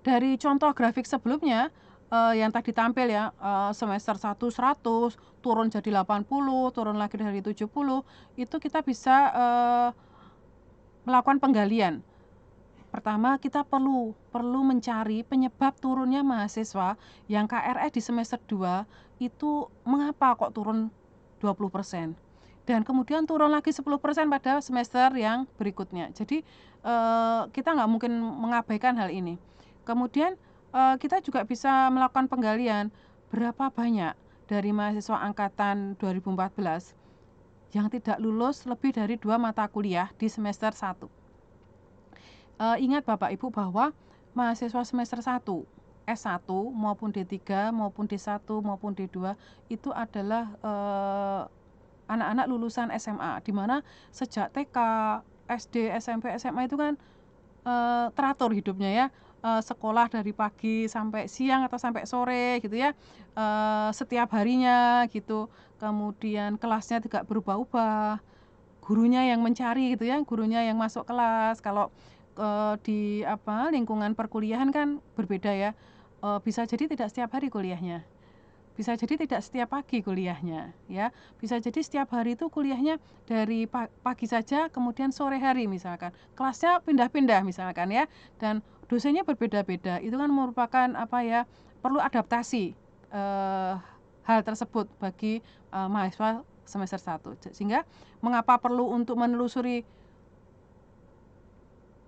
dari contoh grafik sebelumnya yang tadi tampil ya, semester 1 100, turun jadi 80, turun lagi dari 70, itu kita bisa melakukan penggalian. Pertama, kita perlu mencari penyebab turunnya mahasiswa yang KRS di semester 2 itu mengapa kok turun 20%. Dan kemudian turun lagi 10% pada semester yang berikutnya. Jadi kita nggak mungkin mengabaikan hal ini. Kemudian kita juga bisa melakukan penggalian berapa banyak dari mahasiswa angkatan 2014 yang tidak lulus lebih dari 2 mata kuliah di semester 1. Ingat Bapak Ibu bahwa mahasiswa semester 1, S1 maupun D3 maupun D1 maupun D2 itu adalah anak-anak lulusan SMA, di mana sejak TK, SD, SMP, SMA itu kan teratur hidupnya ya, sekolah dari pagi sampai siang atau sampai sore gitu ya, setiap harinya gitu. Kemudian kelasnya juga berubah-ubah, gurunya yang mencari gitu ya, gurunya yang masuk kelas. Kalau di lingkungan perkuliahan kan berbeda ya, bisa jadi tidak setiap hari kuliahnya, bisa jadi tidak setiap pagi kuliahnya ya, bisa jadi setiap hari itu kuliahnya dari pagi saja kemudian sore hari misalkan, kelasnya pindah-pindah misalkan ya, dan dosennya berbeda-beda. Itu kan merupakan perlu adaptasi hal tersebut bagi mahasiswa semester 1. Sehingga mengapa perlu untuk menelusuri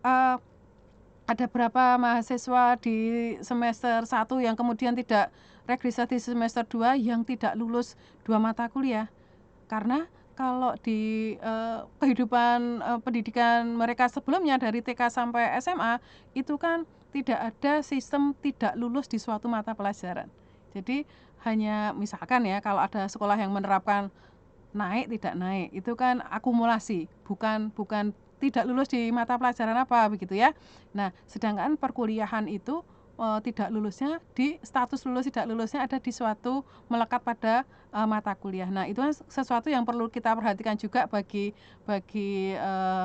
ada berapa mahasiswa di semester 1 yang kemudian tidak registrasi di semester 2 yang tidak lulus 2 mata kuliah. Karena kalau di kehidupan pendidikan mereka sebelumnya dari TK sampai SMA itu kan tidak ada sistem tidak lulus di suatu mata pelajaran. Jadi hanya misalkan ya, kalau ada sekolah yang menerapkan naik tidak naik, itu kan akumulasi, bukan bukan tidak lulus di mata pelajaran apa begitu ya. Nah, sedangkan perkuliahan itu tidak lulusnya di status lulus tidak lulusnya ada di suatu melekat pada mata kuliah. Nah, itu kan sesuatu yang perlu kita perhatikan juga bagi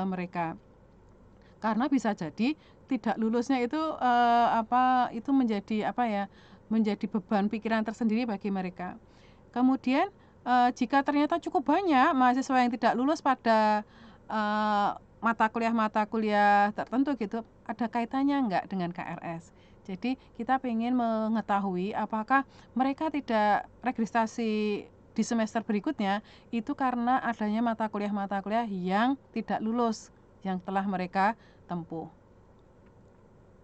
mereka. Karena bisa jadi tidak lulusnya itu itu menjadi menjadi beban pikiran tersendiri bagi mereka. Kemudian jika ternyata cukup banyak mahasiswa yang tidak lulus pada mata kuliah tertentu gitu, ada kaitannya enggak dengan KRS? Jadi kita ingin mengetahui apakah mereka tidak registrasi di semester berikutnya itu karena adanya mata kuliah yang tidak lulus yang telah mereka tempuh.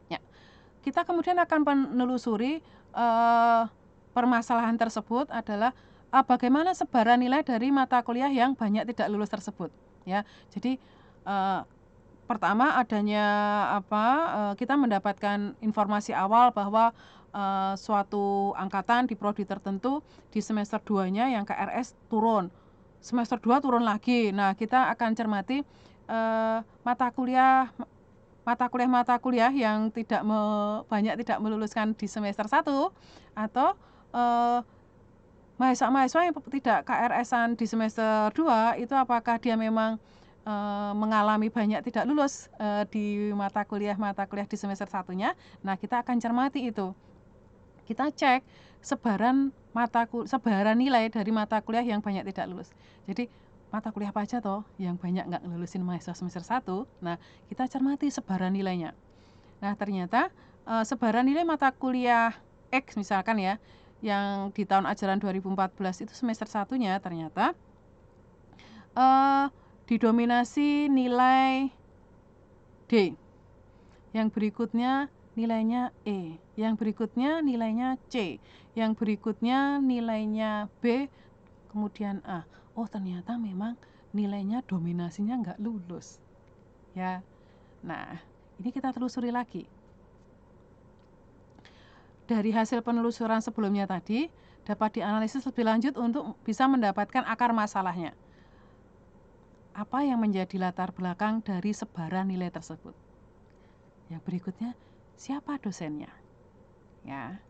Ya, kita kemudian akan menelusuri permasalahan tersebut adalah bagaimana sebaran nilai dari mata kuliah yang banyak tidak lulus tersebut ya. Jadi pertama adanya kita mendapatkan informasi awal bahwa suatu angkatan di prodi tertentu di semester 2-nya yang KRS turun. Semester 2 turun lagi. Nah, kita akan cermati mata kuliah yang banyak tidak meluluskan di semester 1 atau mahasiswa-mahasiswa yang tidak KRS-an di semester 2 itu apakah dia memang mengalami banyak tidak lulus di mata kuliah di semester 1-nya. Nah, kita akan cermati itu. Kita cek sebaran nilai dari mata kuliah yang banyak tidak lulus. Jadi mata kuliah apa aja toh yang banyak nggak lulusin mahasiswa semester 1. Nah, kita cermati sebaran nilainya. Nah, ternyata sebaran nilai mata kuliah X misalkan ya, yang di tahun ajaran 2014 itu semester 1-nya ternyata didominasi nilai D. Yang berikutnya nilainya E. Yang berikutnya nilainya C. Yang berikutnya nilainya B, kemudian A. Oh, ternyata memang nilainya dominasinya nggak lulus. Ya. Nah, ini kita telusuri lagi. Dari hasil penelusuran sebelumnya tadi dapat dianalisis lebih lanjut untuk bisa mendapatkan akar masalahnya. Apa yang menjadi latar belakang dari sebaran nilai tersebut? Yang berikutnya, siapa dosennya? Ya.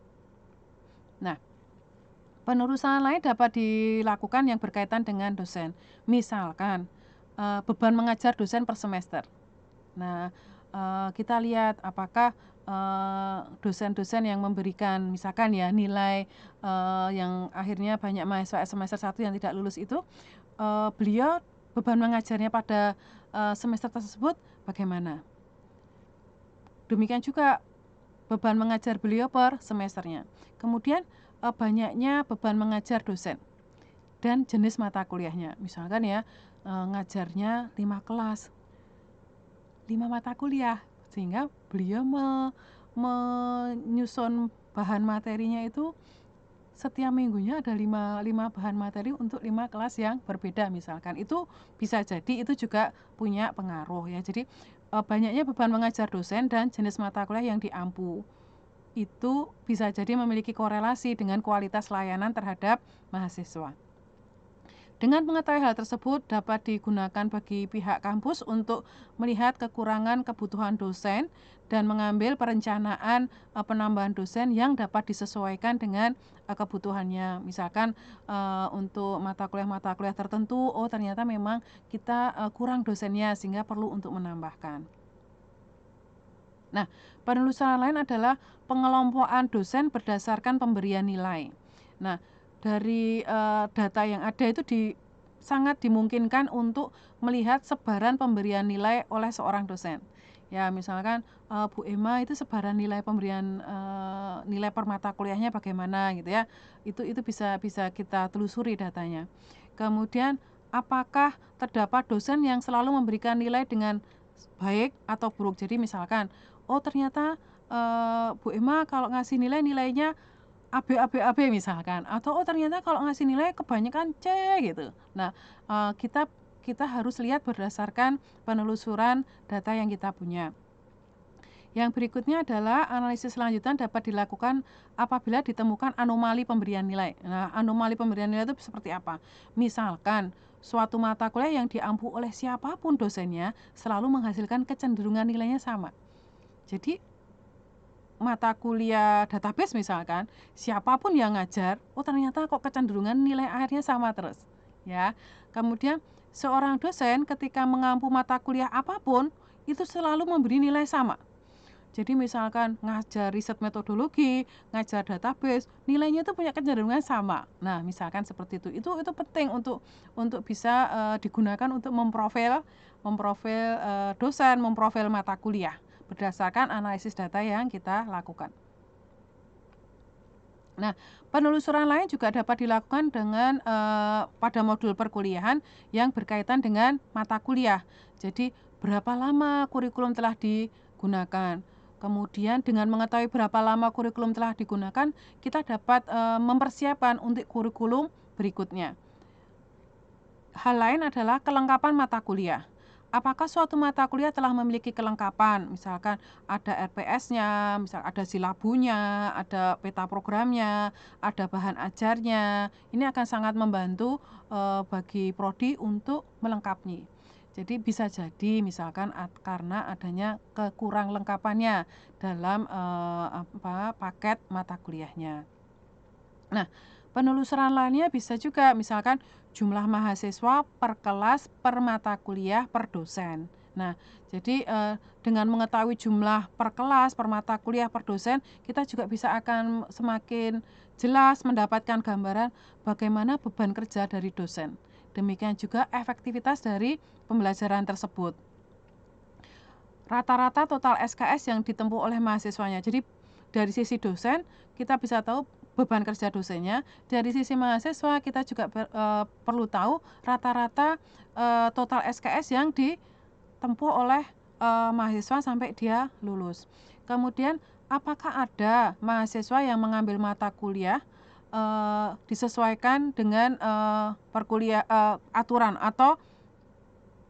Nah, penelusuran lain dapat dilakukan yang berkaitan dengan dosen. Misalkan beban mengajar dosen per semester. Nah, kita lihat apakah dosen-dosen yang memberikan misalkan ya nilai yang akhirnya banyak mahasiswa semester 1 yang tidak lulus itu, beliau beban mengajarnya pada semester tersebut bagaimana. Demikian juga beban mengajar beliau per semesternya. Kemudian banyaknya beban mengajar dosen dan jenis mata kuliahnya. Misalkan ya ngajarnya 5 kelas, 5 mata kuliah, sehingga beliau menyusun bahan materinya itu setiap minggunya ada 5 bahan materi untuk 5 kelas yang berbeda misalkan. Itu bisa jadi itu juga punya pengaruh ya. Jadi banyaknya beban mengajar dosen dan jenis mata kuliah yang diampu. Itu bisa jadi memiliki korelasi dengan kualitas layanan terhadap mahasiswa. Dengan mengetahui hal tersebut dapat digunakan bagi pihak kampus untuk melihat kekurangan kebutuhan dosen dan mengambil perencanaan penambahan dosen yang dapat disesuaikan dengan kebutuhannya. Misalkan untuk mata kuliah tertentu, oh ternyata memang kita kurang dosennya sehingga perlu untuk menambahkan. Nah, penelusuran lain adalah pengelompokan dosen berdasarkan pemberian nilai. Nah, dari data yang ada itu sangat dimungkinkan untuk melihat sebaran pemberian nilai oleh seorang dosen. Ya, misalkan Bu Emma itu sebaran nilai pemberian nilai per mata kuliahnya bagaimana gitu ya. Itu bisa kita telusuri datanya. Kemudian apakah terdapat dosen yang selalu memberikan nilai dengan baik atau buruk. Jadi misalkan, oh ternyata Bu Emma kalau ngasih nilainya AB misalkan, atau oh ternyata kalau ngasih nilai kebanyakan C gitu. Nah, kita harus lihat berdasarkan penelusuran data yang kita punya. Yang berikutnya adalah analisis lanjutan dapat dilakukan apabila ditemukan anomali pemberian nilai. Nah, anomali pemberian nilai itu seperti apa? Misalkan suatu mata kuliah yang diampu oleh siapapun dosennya selalu menghasilkan kecenderungan nilainya sama. Jadi mata kuliah database misalkan, siapapun yang ngajar, oh ternyata kok kecenderungan nilai akhirnya sama terus. Ya. Kemudian seorang dosen ketika mengampu mata kuliah apapun itu selalu memberi nilai sama. Jadi misalkan ngajar riset metodologi, ngajar database, nilainya itu punya kecenderungan sama. Nah, misalkan seperti itu. Itu penting untuk bisa digunakan untuk memprofil dosen, memprofil mata kuliah berdasarkan analisis data yang kita lakukan. Nah, penelusuran lain juga dapat dilakukan dengan pada modul perkuliahan yang berkaitan dengan mata kuliah. Jadi, berapa lama kurikulum telah digunakan. Kemudian dengan mengetahui berapa lama kurikulum telah digunakan, kita dapat mempersiapkan untuk kurikulum berikutnya. Hal lain adalah kelengkapan mata kuliah. Apakah suatu mata kuliah telah memiliki kelengkapan, misalkan ada RPS-nya, misal ada silabunya, ada peta programnya, ada bahan ajarnya. Ini akan sangat membantu bagi prodi untuk melengkapi. Jadi bisa jadi misalkan karena adanya kekurang lengkapannya dalam paket mata kuliahnya. Nah, penelusuran lainnya bisa juga misalkan jumlah mahasiswa per kelas, per mata kuliah, per dosen. Nah, jadi dengan mengetahui jumlah per kelas, per mata kuliah, per dosen, kita juga bisa akan semakin jelas mendapatkan gambaran bagaimana beban kerja dari dosen. Demikian juga efektivitas dari pembelajaran tersebut. Rata-rata total SKS yang ditempuh oleh mahasiswanya. Jadi dari sisi dosen kita bisa tahu beban kerja dosennya, dari sisi mahasiswa kita juga perlu tahu rata-rata total SKS yang ditempuh oleh mahasiswa sampai dia lulus. Kemudian apakah ada mahasiswa yang mengambil mata kuliah disesuaikan dengan aturan atau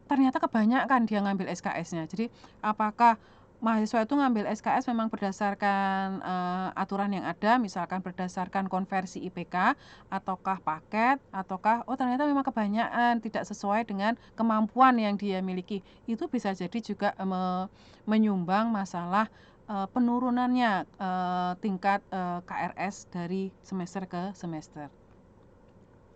ternyata kebanyakan dia ngambil SKS-nya. Jadi apakah mahasiswa itu ngambil SKS memang berdasarkan aturan yang ada, misalkan berdasarkan konversi IPK, ataukah paket, ataukah oh ternyata memang kebanyakan tidak sesuai dengan kemampuan yang dia miliki. Itu bisa jadi juga menyumbang masalah penurunannya tingkat KRS dari semester ke semester.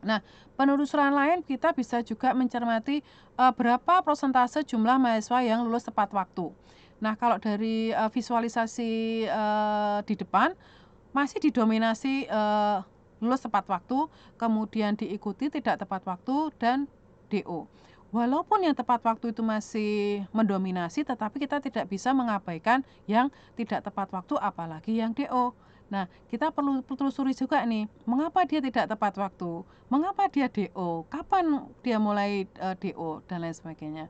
Nah, penelusuran lain kita bisa juga mencermati berapa persentase jumlah mahasiswa yang lulus tepat waktu. Nah, kalau dari visualisasi di depan masih didominasi lulus tepat waktu, kemudian diikuti tidak tepat waktu dan DO. Walaupun yang tepat waktu itu masih mendominasi, tetapi kita tidak bisa mengabaikan yang tidak tepat waktu, apalagi yang DO. Nah, kita perlu telusuri juga nih, mengapa dia tidak tepat waktu, mengapa dia DO, kapan dia mulai DO, dan lain sebagainya.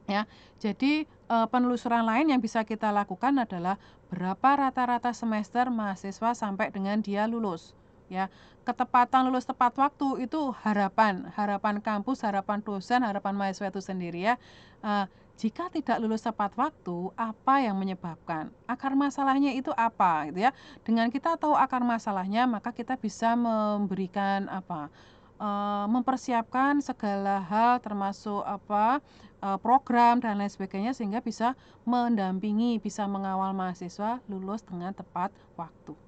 Ya, jadi penelusuran lain yang bisa kita lakukan adalah berapa rata-rata semester mahasiswa sampai dengan dia lulus. Ya, ketepatan lulus tepat waktu itu harapan kampus, harapan dosen, harapan mahasiswa itu sendiri ya. Jika tidak lulus tepat waktu, apa yang menyebabkan? Akar masalahnya itu apa gitu ya. Dengan kita tahu akar masalahnya, maka kita bisa memberikan apa, mempersiapkan segala hal termasuk apa, program dan lain sebagainya sehingga bisa mendampingi, bisa mengawal mahasiswa lulus dengan tepat waktu.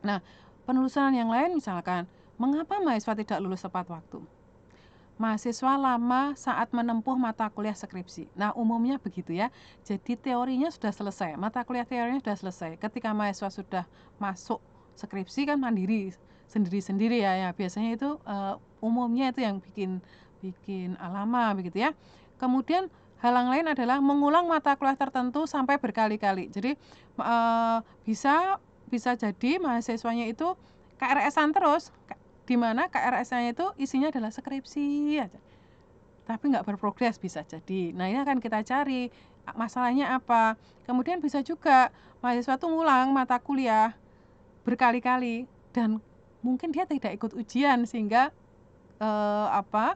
Nah, penelusuran yang lain misalkan, mengapa mahasiswa tidak lulus tepat waktu? Mahasiswa lama saat menempuh mata kuliah skripsi. Nah, umumnya begitu ya. Jadi teorinya sudah selesai, mata kuliah teorinya sudah selesai. Ketika mahasiswa sudah masuk skripsi kan mandiri, sendiri-sendiri ya. Ya biasanya itu umumnya itu yang bikin bikin lama begitu ya. Kemudian hal yang lain adalah mengulang mata kuliah tertentu sampai berkali-kali. Jadi bisa bisa jadi mahasiswanya itu KRS-an terus, di mana KRS-nya itu isinya adalah skripsi aja, tapi nggak berprogres bisa jadi. Nah, ini akan kita cari, masalahnya apa. Kemudian bisa juga mahasiswa tuh ngulang mata kuliah berkali-kali dan mungkin dia tidak ikut ujian sehingga, apa,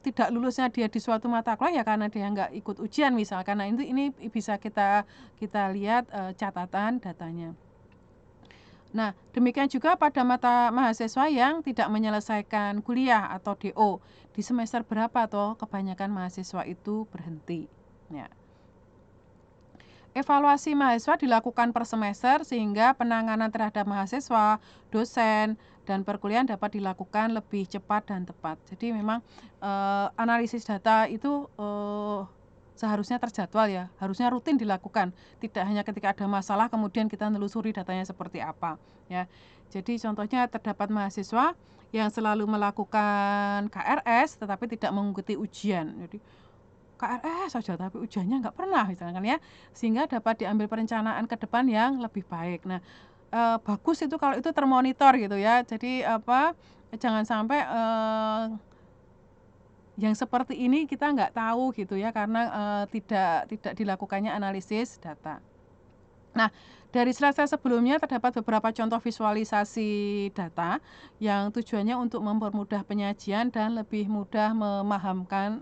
tidak lulusnya dia di suatu mata kuliah ya karena dia nggak ikut ujian misalkan. Nah, ini bisa kita kita lihat, catatan datanya. Nah, demikian juga pada mata mahasiswa yang tidak menyelesaikan kuliah atau DO. Di semester berapa toh kebanyakan mahasiswa itu berhenti. Ya. Evaluasi mahasiswa dilakukan per semester sehingga penanganan terhadap mahasiswa, dosen, dan perkuliahan dapat dilakukan lebih cepat dan tepat. Jadi memang analisis data itu seharusnya terjadwal ya, harusnya rutin dilakukan. Tidak hanya ketika ada masalah kemudian kita nelusuri datanya seperti apa ya. Jadi contohnya terdapat mahasiswa yang selalu melakukan KRS tetapi tidak mengikuti ujian. Jadi KRS saja tapi ujiannya nggak pernah misalkan ya, sehingga dapat diambil perencanaan ke depan yang lebih baik. Nah, bagus itu kalau itu termonitor gitu ya. Jadi apa, jangan sampai, yang seperti ini kita nggak tahu gitu ya karena, tidak dilakukannya analisis data. Nah, dari slide saya sebelumnya terdapat beberapa contoh visualisasi data yang tujuannya untuk mempermudah penyajian dan lebih mudah memahamkan,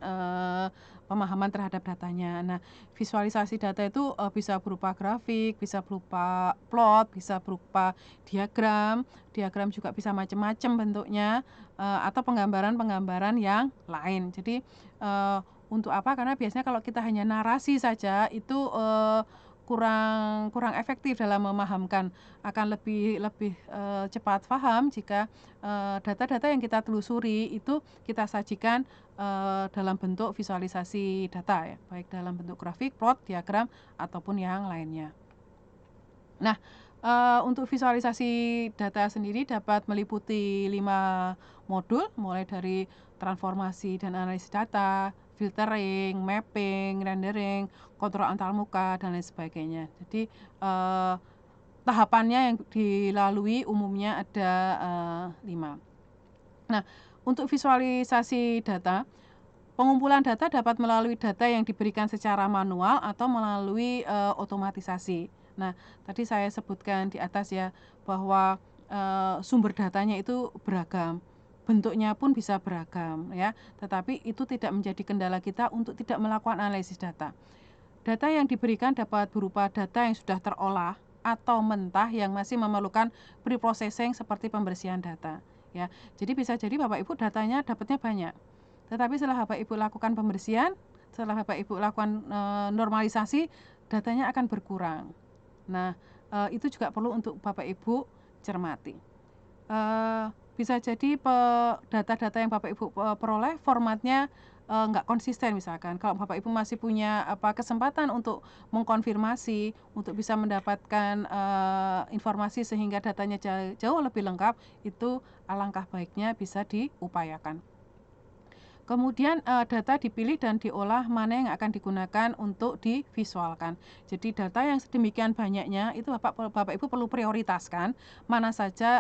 pemahaman terhadap datanya. Nah, visualisasi data itu, bisa berupa grafik, bisa berupa plot, bisa berupa diagram, diagram juga bisa macam-macam bentuknya, atau penggambaran-penggambaran yang lain. Jadi, untuk apa? Karena biasanya kalau kita hanya narasi saja itu, kurang kurang efektif dalam memahamkan, akan lebih lebih, cepat paham jika, data-data yang kita telusuri itu kita sajikan, dalam bentuk visualisasi data ya, baik dalam bentuk grafik, plot, diagram, ataupun yang lainnya. Nah, untuk visualisasi data sendiri dapat meliputi 5 modul, mulai dari transformasi dan analisis data, filtering, mapping, rendering, kontrol antarmuka, dan lain sebagainya. Jadi, tahapannya yang dilalui umumnya ada, 5. Nah, untuk visualisasi data, pengumpulan data dapat melalui data yang diberikan secara manual atau melalui, otomatisasi. Nah, tadi saya sebutkan di atas ya, bahwa, sumber datanya itu beragam, bentuknya pun bisa beragam ya, tetapi itu tidak menjadi kendala kita untuk tidak melakukan analisis data. Data yang diberikan dapat berupa data yang sudah terolah atau mentah yang masih memerlukan pre-processing seperti pembersihan data, ya. Jadi bisa jadi Bapak Ibu datanya dapatnya banyak, tetapi setelah Bapak Ibu lakukan pembersihan, setelah Bapak Ibu lakukan, normalisasi, datanya akan berkurang. Nah, itu juga perlu untuk Bapak Ibu cermati. Bisa jadi data-data yang Bapak Ibu, peroleh formatnya, nggak konsisten misalkan. Kalau Bapak Ibu masih punya kesempatan untuk mengkonfirmasi, untuk bisa mendapatkan, informasi sehingga datanya jauh lebih lengkap, itu alangkah baiknya bisa diupayakan. Kemudian, data dipilih dan diolah mana yang akan digunakan untuk divisualkan. Jadi data yang sedemikian banyaknya itu Bapak Ibu perlu prioritaskan mana saja,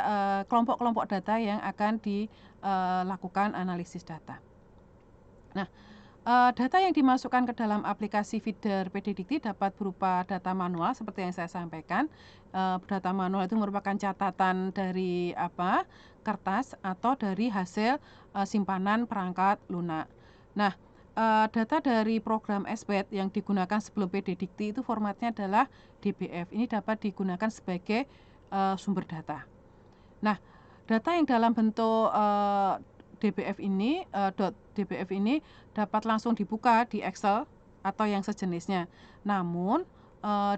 kelompok-kelompok data yang akan dilakukan analisis data. Nah, data yang dimasukkan ke dalam aplikasi feeder PDDikti dapat berupa data manual seperti yang saya sampaikan. Data manual itu merupakan catatan dari kertas atau dari hasil, simpanan perangkat lunak. Nah, data dari program SPED yang digunakan sebelum PD Dikti itu formatnya adalah DBF. Ini dapat digunakan sebagai sumber data. Nah, data yang dalam bentuk DBF ini .dbf ini dapat langsung dibuka di Excel atau yang sejenisnya. Namun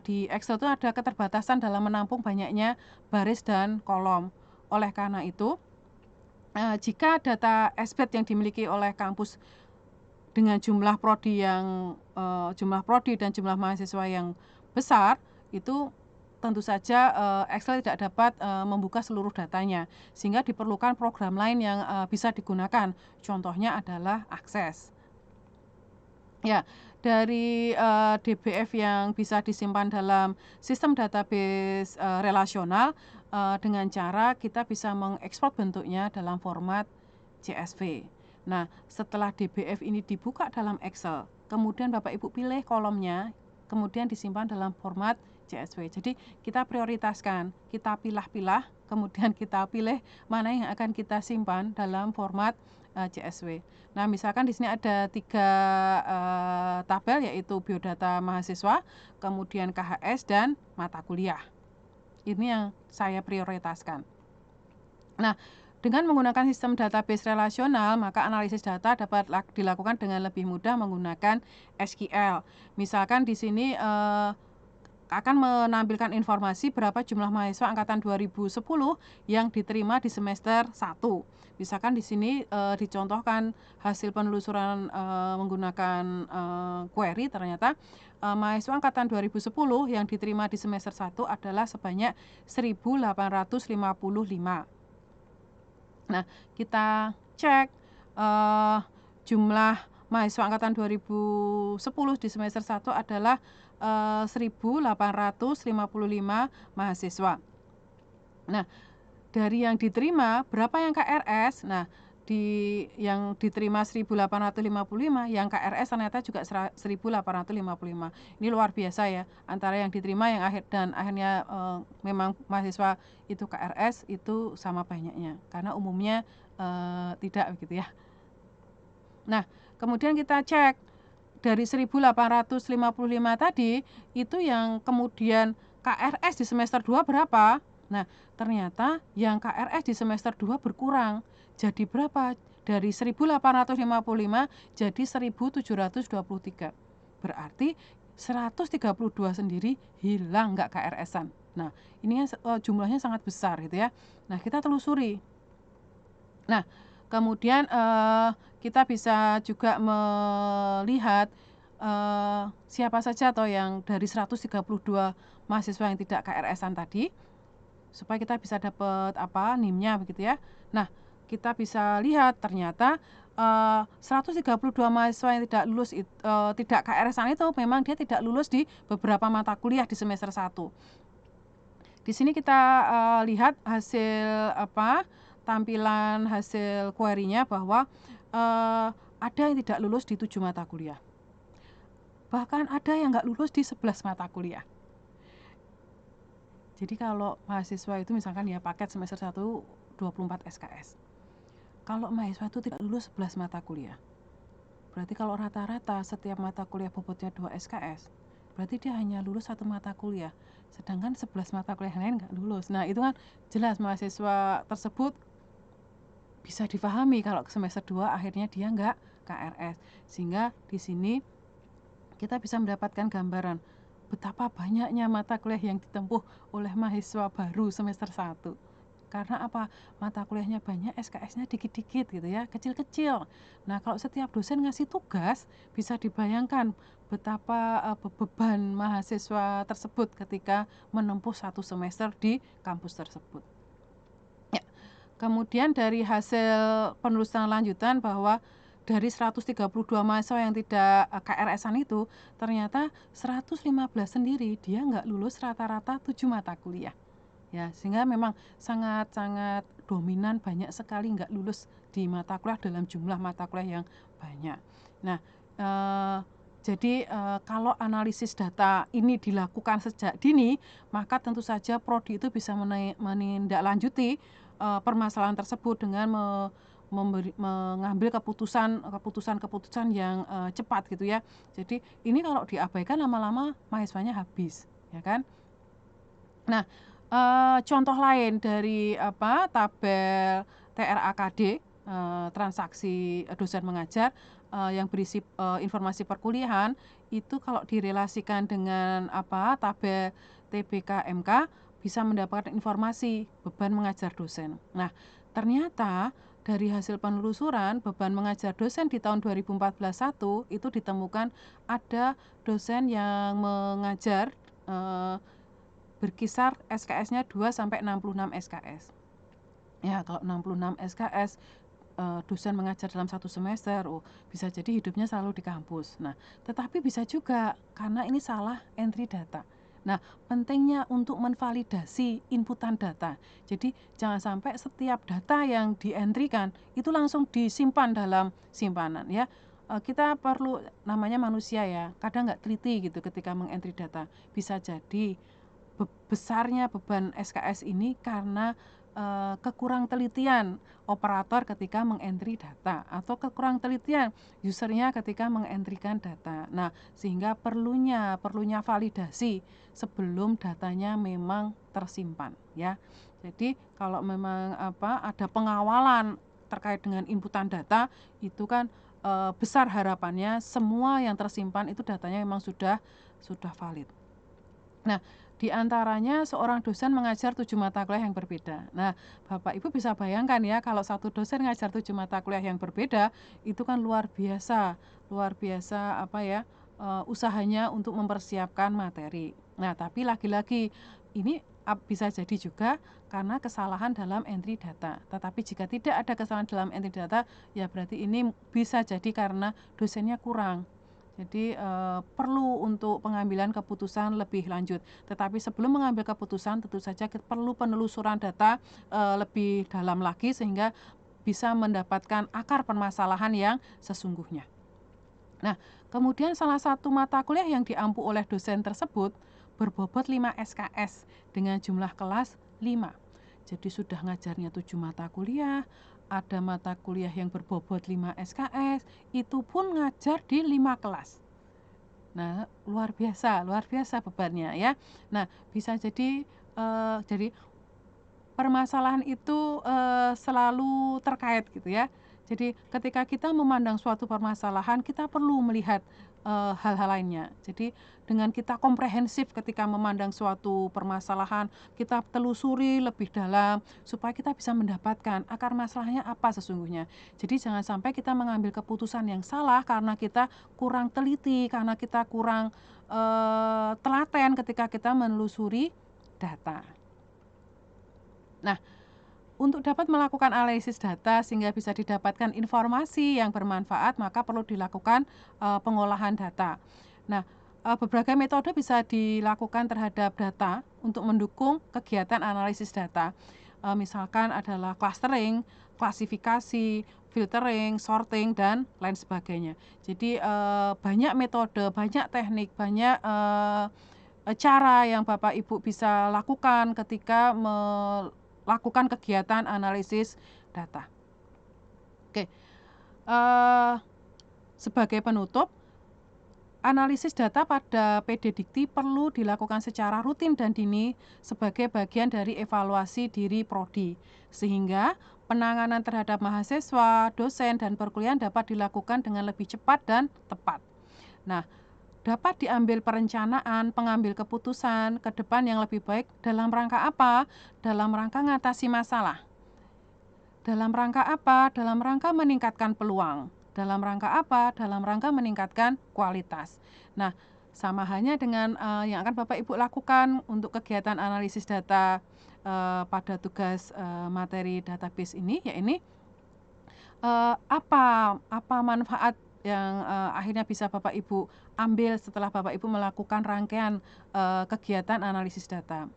di Excel itu ada keterbatasan dalam menampung banyaknya baris dan kolom. Oleh karena itu, jika data SPED yang dimiliki oleh kampus dengan jumlah prodi dan jumlah mahasiswa yang besar, itu tentu saja Excel tidak dapat membuka seluruh datanya, sehingga diperlukan program lain yang bisa digunakan. Contohnya adalah Access. Ya, dari DBF yang bisa disimpan dalam sistem database relasional dengan cara kita bisa mengekspor bentuknya dalam format CSV. Nah, setelah DBF ini dibuka dalam Excel, kemudian Bapak Ibu pilih kolomnya, kemudian disimpan dalam format CSV. Jadi kita prioritaskan, kita pilah-pilah, kemudian kita pilih mana yang akan kita simpan dalam format CSV. Nah, misalkan di sini ada 3 tabel, yaitu biodata mahasiswa, kemudian KHS, dan mata kuliah. Ini yang saya prioritaskan. Nah, dengan menggunakan sistem database relasional, maka analisis data dapat dilakukan dengan lebih mudah menggunakan SQL. Misalkan di sini akan menampilkan informasi berapa jumlah mahasiswa angkatan 2010 yang diterima di semester 1. Misalkan di sini dicontohkan hasil penelusuran menggunakan query, ternyata mahasiswa angkatan 2010 yang diterima di semester 1 adalah sebanyak 1.855. Nah, kita cek jumlah mahasiswa angkatan 2010 di semester 1 adalah 1.855 mahasiswa. Nah, dari yang diterima, berapa yang KRS? Nah, yang diterima 1.855, yang KRS ternyata juga 1.855. Ini luar biasa ya, antara yang diterima yang akhirnya memang mahasiswa itu KRS itu sama banyaknya, karena umumnya tidak begitu ya. Nah, kemudian kita cek dari 1.855 tadi, itu yang kemudian KRS di semester 2 berapa? Nah, ternyata yang KRS di semester 2 berkurang. Jadi berapa? Dari 1.855 jadi 1.723. Berarti 132 sendiri hilang, nggak KRS-an. Nah, ini jumlahnya sangat besar gitu ya. Nah, kita telusuri. Nah, kemudian kita bisa juga melihat siapa saja atau yang dari 132 mahasiswa yang tidak KRS-an tadi, supaya kita bisa dapat NIM-nya begitu ya. Nah, kita bisa lihat ternyata 132 mahasiswa yang tidak lulus tidak KRS-an itu memang dia tidak lulus di beberapa mata kuliah di semester 1. Di sini kita lihat hasil tampilan hasil query-nya bahwa ada yang tidak lulus di 7 mata kuliah. Bahkan ada yang nggak lulus di 11 mata kuliah. Jadi kalau mahasiswa itu misalkan ya paket semester 1 24 SKS. Kalau mahasiswa itu tidak lulus 11 mata kuliah. Berarti kalau rata-rata setiap mata kuliah bobotnya 2 SKS, berarti dia hanya lulus 1 mata kuliah. Sedangkan 11 mata kuliah lain nggak lulus. Nah, itu kan jelas mahasiswa tersebut bisa difahami kalau semester 2 akhirnya dia nggak KRS. Sehingga di sini kita bisa mendapatkan gambaran betapa banyaknya mata kuliah yang ditempuh oleh mahasiswa baru semester 1. Karena apa? Mata kuliahnya banyak, SKS-nya dikit-dikit gitu ya, kecil-kecil. Nah, kalau setiap dosen ngasih tugas, bisa dibayangkan betapa beban mahasiswa tersebut ketika menempuh 1 semester di kampus tersebut. Ya. Kemudian dari hasil penelusuran lanjutan bahwa dari 132 mahasiswa yang tidak KRS-an itu, ternyata 115 sendiri dia nggak lulus rata-rata 7 mata kuliah. Ya, sehingga memang sangat-sangat dominan, banyak sekali nggak lulus di mata kuliah dalam jumlah mata kuliah yang banyak. Nah, jadi kalau analisis data ini dilakukan sejak dini, maka tentu saja prodi itu bisa menindaklanjuti permasalahan tersebut dengan mengambil keputusan yang cepat gitu ya. Jadi ini kalau diabaikan lama-lama mahasiswanya habis, ya kan. Nah, contoh lain dari tabel TRAKD, transaksi dosen mengajar, yang berisi informasi perkuliahan, itu kalau direlasikan dengan tabel TBK-MK bisa mendapatkan informasi beban mengajar dosen. Nah, ternyata dari hasil penelusuran beban mengajar dosen di tahun 2014-1 itu ditemukan ada dosen yang mengajar berkisar SKS-nya 2 sampai 66 SKS. Ya, kalau 66 SKS dosen mengajar dalam 1 semester, bisa jadi hidupnya selalu di kampus. Nah, tetapi bisa juga karena ini salah entry data. Nah, pentingnya untuk menvalidasi inputan data. Jadi, jangan sampai setiap data yang di-entry-kan itu langsung disimpan dalam simpanan ya. Kita perlu, namanya manusia ya, kadang nggak teliti gitu ketika meng-entry data. Bisa jadi besarnya beban SKS ini karena kekurang telitian operator ketika meng-entry data atau kekurang telitian usernya ketika meng-entrykan data. Nah, sehingga perlunya validasi sebelum datanya memang tersimpan ya. Jadi kalau memang ada pengawalan terkait dengan inputan data itu kan besar harapannya semua yang tersimpan itu datanya memang sudah valid. Nah, di antaranya seorang dosen mengajar 7 mata kuliah yang berbeda. Nah, Bapak Ibu bisa bayangkan ya kalau satu dosen ngajar 7 mata kuliah yang berbeda, itu kan luar biasa usahanya untuk mempersiapkan materi. Nah, tapi lagi-lagi ini bisa jadi juga karena kesalahan dalam entry data. Tetapi jika tidak ada kesalahan dalam entry data, ya berarti ini bisa jadi karena dosennya kurang. Jadi perlu untuk pengambilan keputusan lebih lanjut. Tetapi sebelum mengambil keputusan tentu saja perlu penelusuran data lebih dalam lagi sehingga bisa mendapatkan akar permasalahan yang sesungguhnya. Nah, kemudian salah satu mata kuliah yang diampu oleh dosen tersebut berbobot 5 SKS dengan jumlah kelas 5. Jadi sudah ngajarnya 7 mata kuliah, ada mata kuliah yang berbobot 5 SKS, itu pun ngajar di 5 kelas. Nah, luar biasa bebannya ya. Nah, bisa jadi permasalahan itu selalu terkait gitu ya. Jadi ketika kita memandang suatu permasalahan, kita perlu melihat hal-hal lainnya. Jadi dengan kita komprehensif ketika memandang suatu permasalahan, kita telusuri lebih dalam supaya kita bisa mendapatkan akar masalahnya apa sesungguhnya. Jadi jangan sampai kita mengambil keputusan yang salah karena kita kurang teliti, karena kita kurang telaten ketika kita menelusuri data. Nah, untuk dapat melakukan analisis data sehingga bisa didapatkan informasi yang bermanfaat, maka perlu dilakukan pengolahan data. Nah, berbagai metode bisa dilakukan terhadap data untuk mendukung kegiatan analisis data. Misalkan adalah clustering, klasifikasi, filtering, sorting, dan lain sebagainya. Jadi banyak metode, banyak teknik, banyak cara yang Bapak Ibu bisa lakukan ketika melakukan kegiatan analisis data. Oke, sebagai penutup, analisis data pada PD Dikti perlu dilakukan secara rutin dan dini sebagai bagian dari evaluasi diri prodi, sehingga penanganan terhadap mahasiswa, dosen, dan perkuliahan dapat dilakukan dengan lebih cepat dan tepat. Nah, dapat diambil perencanaan, pengambil keputusan ke depan yang lebih baik dalam rangka apa? Dalam rangka mengatasi masalah. Dalam rangka apa? Dalam rangka meningkatkan peluang. Dalam rangka apa? Dalam rangka meningkatkan kualitas. Nah, sama halnya dengan yang akan Bapak Ibu lakukan untuk kegiatan analisis data pada tugas materi database ini, yakni apa manfaat yang akhirnya bisa Bapak Ibu ambil setelah Bapak Ibu melakukan rangkaian kegiatan analisis data.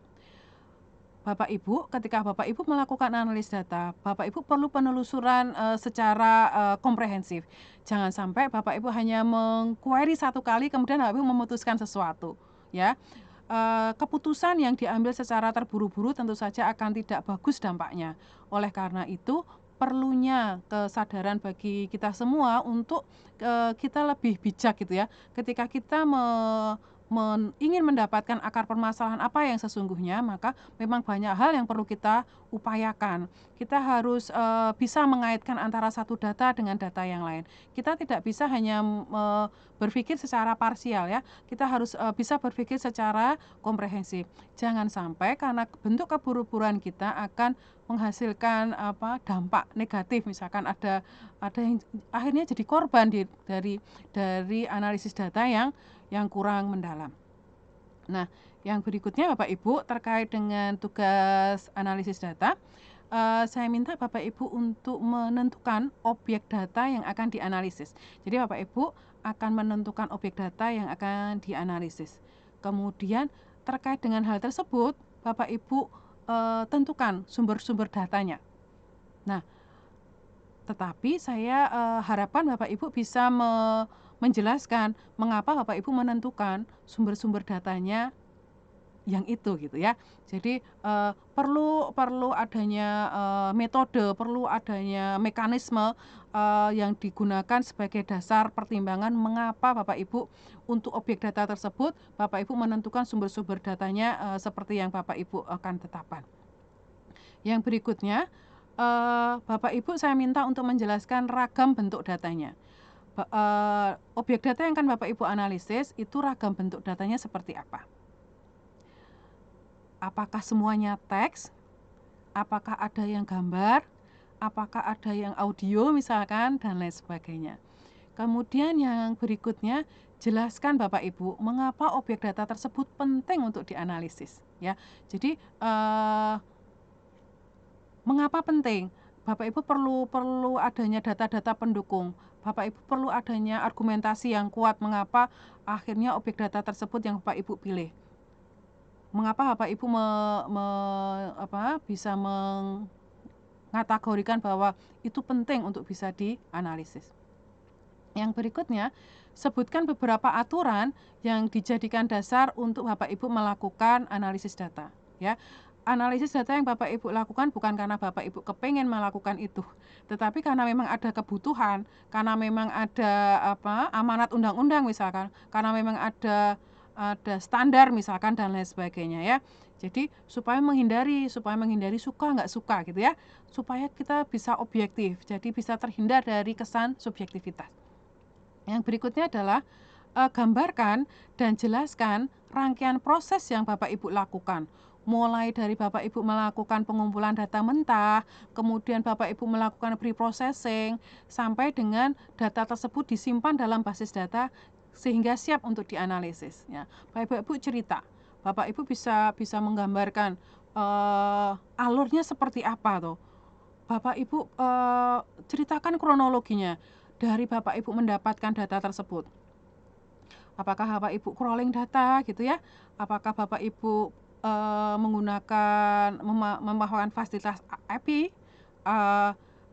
Bapak Ibu, ketika Bapak Ibu melakukan analisis data, Bapak Ibu perlu penelusuran secara komprehensif. Jangan sampai Bapak Ibu hanya meng-query satu kali kemudian Bapak Ibu memutuskan sesuatu, ya. Keputusan yang diambil secara terburu-buru tentu saja akan tidak bagus dampaknya. Oleh karena itu, perlunya kesadaran bagi kita semua untuk, kita lebih bijak gitu ya. Ketika kita ingin mendapatkan akar permasalahan apa yang sesungguhnya, maka memang banyak hal yang perlu kita upayakan. Kita harus, bisa mengaitkan antara satu data dengan data yang lain. Kita tidak bisa hanya, berpikir secara parsial ya, kita harus, bisa berpikir secara komprehensif. Jangan sampai karena bentuk keburu-buruan kita akan menghasilkan dampak negatif, misalkan ada yang akhirnya jadi korban dari analisis data yang kurang mendalam. Nah, yang berikutnya Bapak Ibu terkait dengan tugas analisis data, saya minta Bapak Ibu untuk menentukan objek data yang akan dianalisis. Jadi Bapak Ibu akan menentukan objek data yang akan dianalisis. Kemudian terkait dengan hal tersebut, Bapak Ibu, tentukan sumber-sumber datanya. Nah, tetapi saya, harapkan Bapak Ibu bisa menjelaskan mengapa Bapak Ibu menentukan sumber-sumber datanya yang itu gitu ya. Jadi, perlu adanya, metode, perlu adanya mekanisme, yang digunakan sebagai dasar pertimbangan mengapa Bapak Ibu untuk objek data tersebut, Bapak Ibu menentukan sumber-sumber datanya, seperti yang Bapak Ibu akan tetapkan. Yang berikutnya, Bapak Ibu saya minta untuk menjelaskan ragam bentuk datanya. Objek data yang akan Bapak Ibu analisis itu ragam bentuk datanya seperti apa? Apakah semuanya teks? Apakah ada yang gambar? Apakah ada yang audio misalkan dan lain sebagainya. Kemudian yang berikutnya, jelaskan Bapak Ibu mengapa objek data tersebut penting untuk dianalisis ya. Jadi, mengapa penting? Bapak Ibu perlu adanya data-data pendukung. Bapak Ibu perlu adanya argumentasi yang kuat mengapa akhirnya objek data tersebut yang Bapak Ibu pilih. Mengapa Bapak Ibu bisa mengategorikan bahwa itu penting untuk bisa dianalisis. Yang berikutnya, sebutkan beberapa aturan yang dijadikan dasar untuk Bapak Ibu melakukan analisis data ya. Analisis data yang Bapak Ibu lakukan bukan karena Bapak Ibu kepengen melakukan itu, tetapi karena memang ada kebutuhan, karena memang ada amanat undang-undang misalkan, karena memang ada standar misalkan dan lain sebagainya ya. Jadi supaya menghindari suka nggak suka gitu ya, supaya kita bisa objektif, jadi bisa terhindar dari kesan subjektivitas. Yang berikutnya adalah, gambarkan dan jelaskan rangkaian proses yang Bapak Ibu lakukan. Mulai dari Bapak Ibu melakukan pengumpulan data mentah, kemudian Bapak Ibu melakukan pre-processing, sampai dengan data tersebut disimpan dalam basis data sehingga siap untuk dianalisis ya. Bapak Ibu cerita, Bapak Ibu bisa menggambarkan, alurnya seperti apa tuh. Bapak Ibu, ceritakan kronologinya dari Bapak Ibu mendapatkan data tersebut. Apakah Bapak Ibu crawling data gitu ya? Apakah Bapak Ibu, menggunakan memanfaatkan fasilitas API,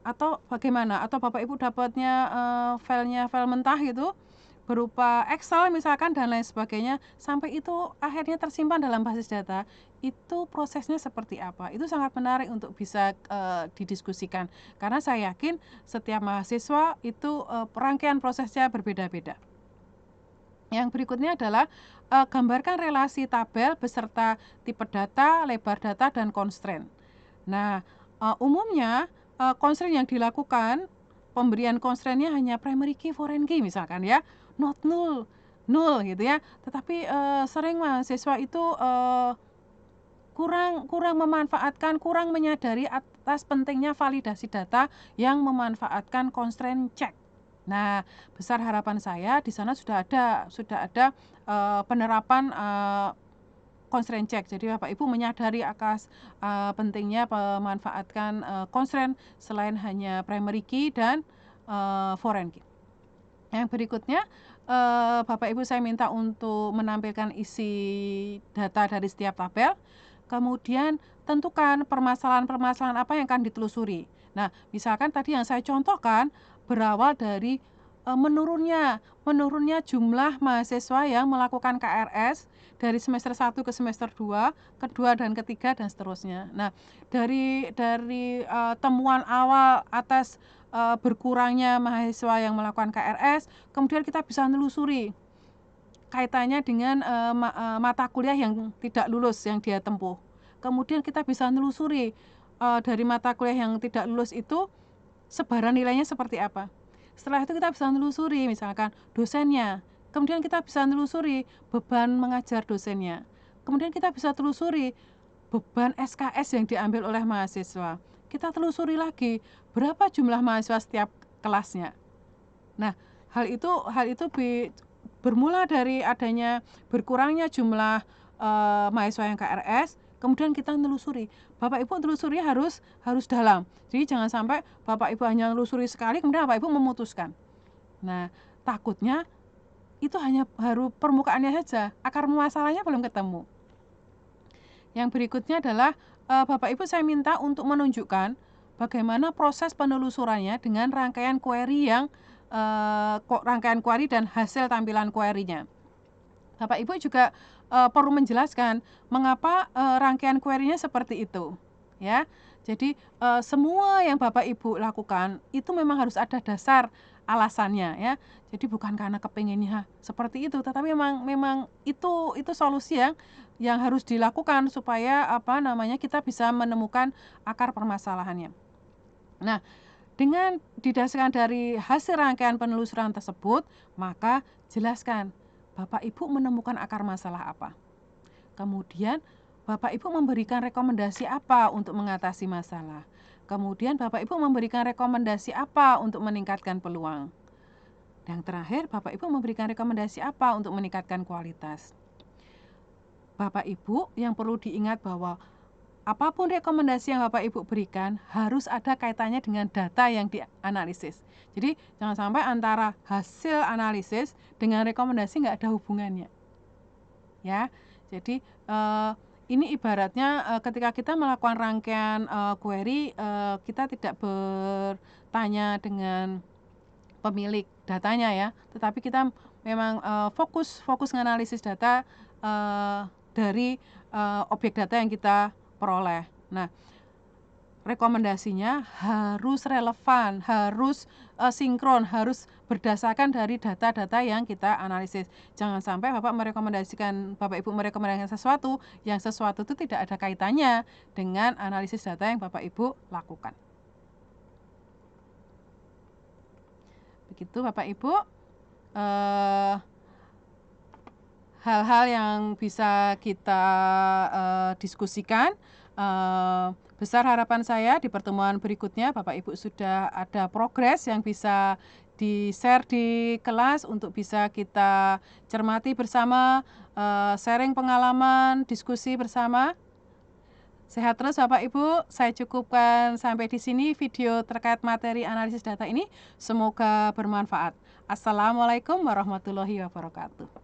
atau bagaimana? Atau Bapak Ibu dapatnya, file mentah gitu, berupa Excel misalkan dan lain sebagainya, sampai itu akhirnya tersimpan dalam basis data, itu prosesnya seperti apa? Itu sangat menarik untuk bisa, didiskusikan. Karena saya yakin setiap mahasiswa itu, rangkaian prosesnya berbeda-beda. Yang berikutnya adalah, gambarkan relasi tabel beserta tipe data, lebar data, dan constraint. Nah, umumnya, constraint yang dilakukan, pemberian constraint-nya hanya primary key, foreign key misalkan ya, not null, null gitu ya. Tetapi, sering mahasiswa itu, kurang memanfaatkan, kurang menyadari atas pentingnya validasi data yang memanfaatkan constraint check. Nah, besar harapan saya di sana sudah ada, penerapan, constraint check. Jadi Bapak Ibu menyadari atas, pentingnya memanfaatkan, constraint selain hanya primary key dan, foreign key. Yang berikutnya, Bapak Ibu saya minta untuk menampilkan isi data dari setiap tabel, kemudian tentukan permasalahan-permasalahan apa yang akan ditelusuri. Nah, misalkan tadi yang saya contohkan berawal dari menurunnya jumlah mahasiswa yang melakukan KRS dari semester 1 ke semester 2, kedua dan ketiga dan seterusnya. Nah, dari temuan awal atas berkurangnya mahasiswa yang melakukan KRS, kemudian kita bisa menelusuri kaitannya dengan mata kuliah yang tidak lulus yang dia tempuh. Kemudian kita bisa menelusuri dari mata kuliah yang tidak lulus itu sebaran nilainya seperti apa. Setelah itu kita bisa menelusuri misalkan dosennya, kemudian kita bisa menelusuri beban mengajar dosennya, kemudian kita bisa telusuri beban SKS yang diambil oleh mahasiswa. Kita telusuri lagi berapa jumlah mahasiswa setiap kelasnya. Nah, hal itu bermula dari adanya berkurangnya jumlah mahasiswa yang KRS, kemudian kita telusuri. Bapak Ibu telusuri harus dalam. Jadi jangan sampai Bapak Ibu hanya telusuri sekali kemudian Bapak Ibu memutuskan. Nah, takutnya itu hanya baru permukaannya saja, akar masalahnya belum ketemu. Yang berikutnya adalah Bapak Ibu saya minta untuk menunjukkan bagaimana proses penelusurannya dengan rangkaian query dan hasil tampilan query-nya. Bapak Ibu juga perlu menjelaskan mengapa rangkaian query-nya seperti itu, ya. Jadi semua yang Bapak Ibu lakukan itu memang harus ada dasar alasannya, ya. Jadi bukan karena kepinginnya seperti itu, tetapi memang itu solusi yang harus dilakukan supaya kita bisa menemukan akar permasalahannya. Nah, dengan didasarkan dari hasil rangkaian penelusuran tersebut, maka jelaskan Bapak Ibu menemukan akar masalah apa. Kemudian Bapak Ibu memberikan rekomendasi apa untuk mengatasi masalah. Kemudian Bapak Ibu memberikan rekomendasi apa untuk meningkatkan peluang. Dan terakhir Bapak Ibu memberikan rekomendasi apa untuk meningkatkan kualitas. Bapak Ibu yang perlu diingat bahwa apapun rekomendasi yang Bapak Ibu berikan harus ada kaitannya dengan data yang dianalisis. Jadi jangan sampai antara hasil analisis dengan rekomendasi nggak ada hubungannya. Ya, jadi ini ibaratnya ketika kita melakukan rangkaian query, kita tidak bertanya dengan pemilik datanya ya, tetapi kita memang fokus menganalisis data dari objek data yang kita peroleh. Nah, rekomendasinya harus relevan, harus sinkron, harus berdasarkan dari data-data yang kita analisis. Jangan sampai Bapak Ibu merekomendasikan sesuatu yang itu tidak ada kaitannya dengan analisis data yang Bapak Ibu lakukan. Begitu Bapak Ibu. Hal-hal yang bisa kita diskusikan. Besar harapan saya di pertemuan berikutnya Bapak Ibu sudah ada progres yang bisa di-share di kelas untuk bisa kita cermati bersama, sharing pengalaman, diskusi bersama. Sehat terus Bapak Ibu, saya cukupkan sampai di sini video terkait materi analisis data ini. Semoga bermanfaat. Assalamualaikum warahmatullahi wabarakatuh.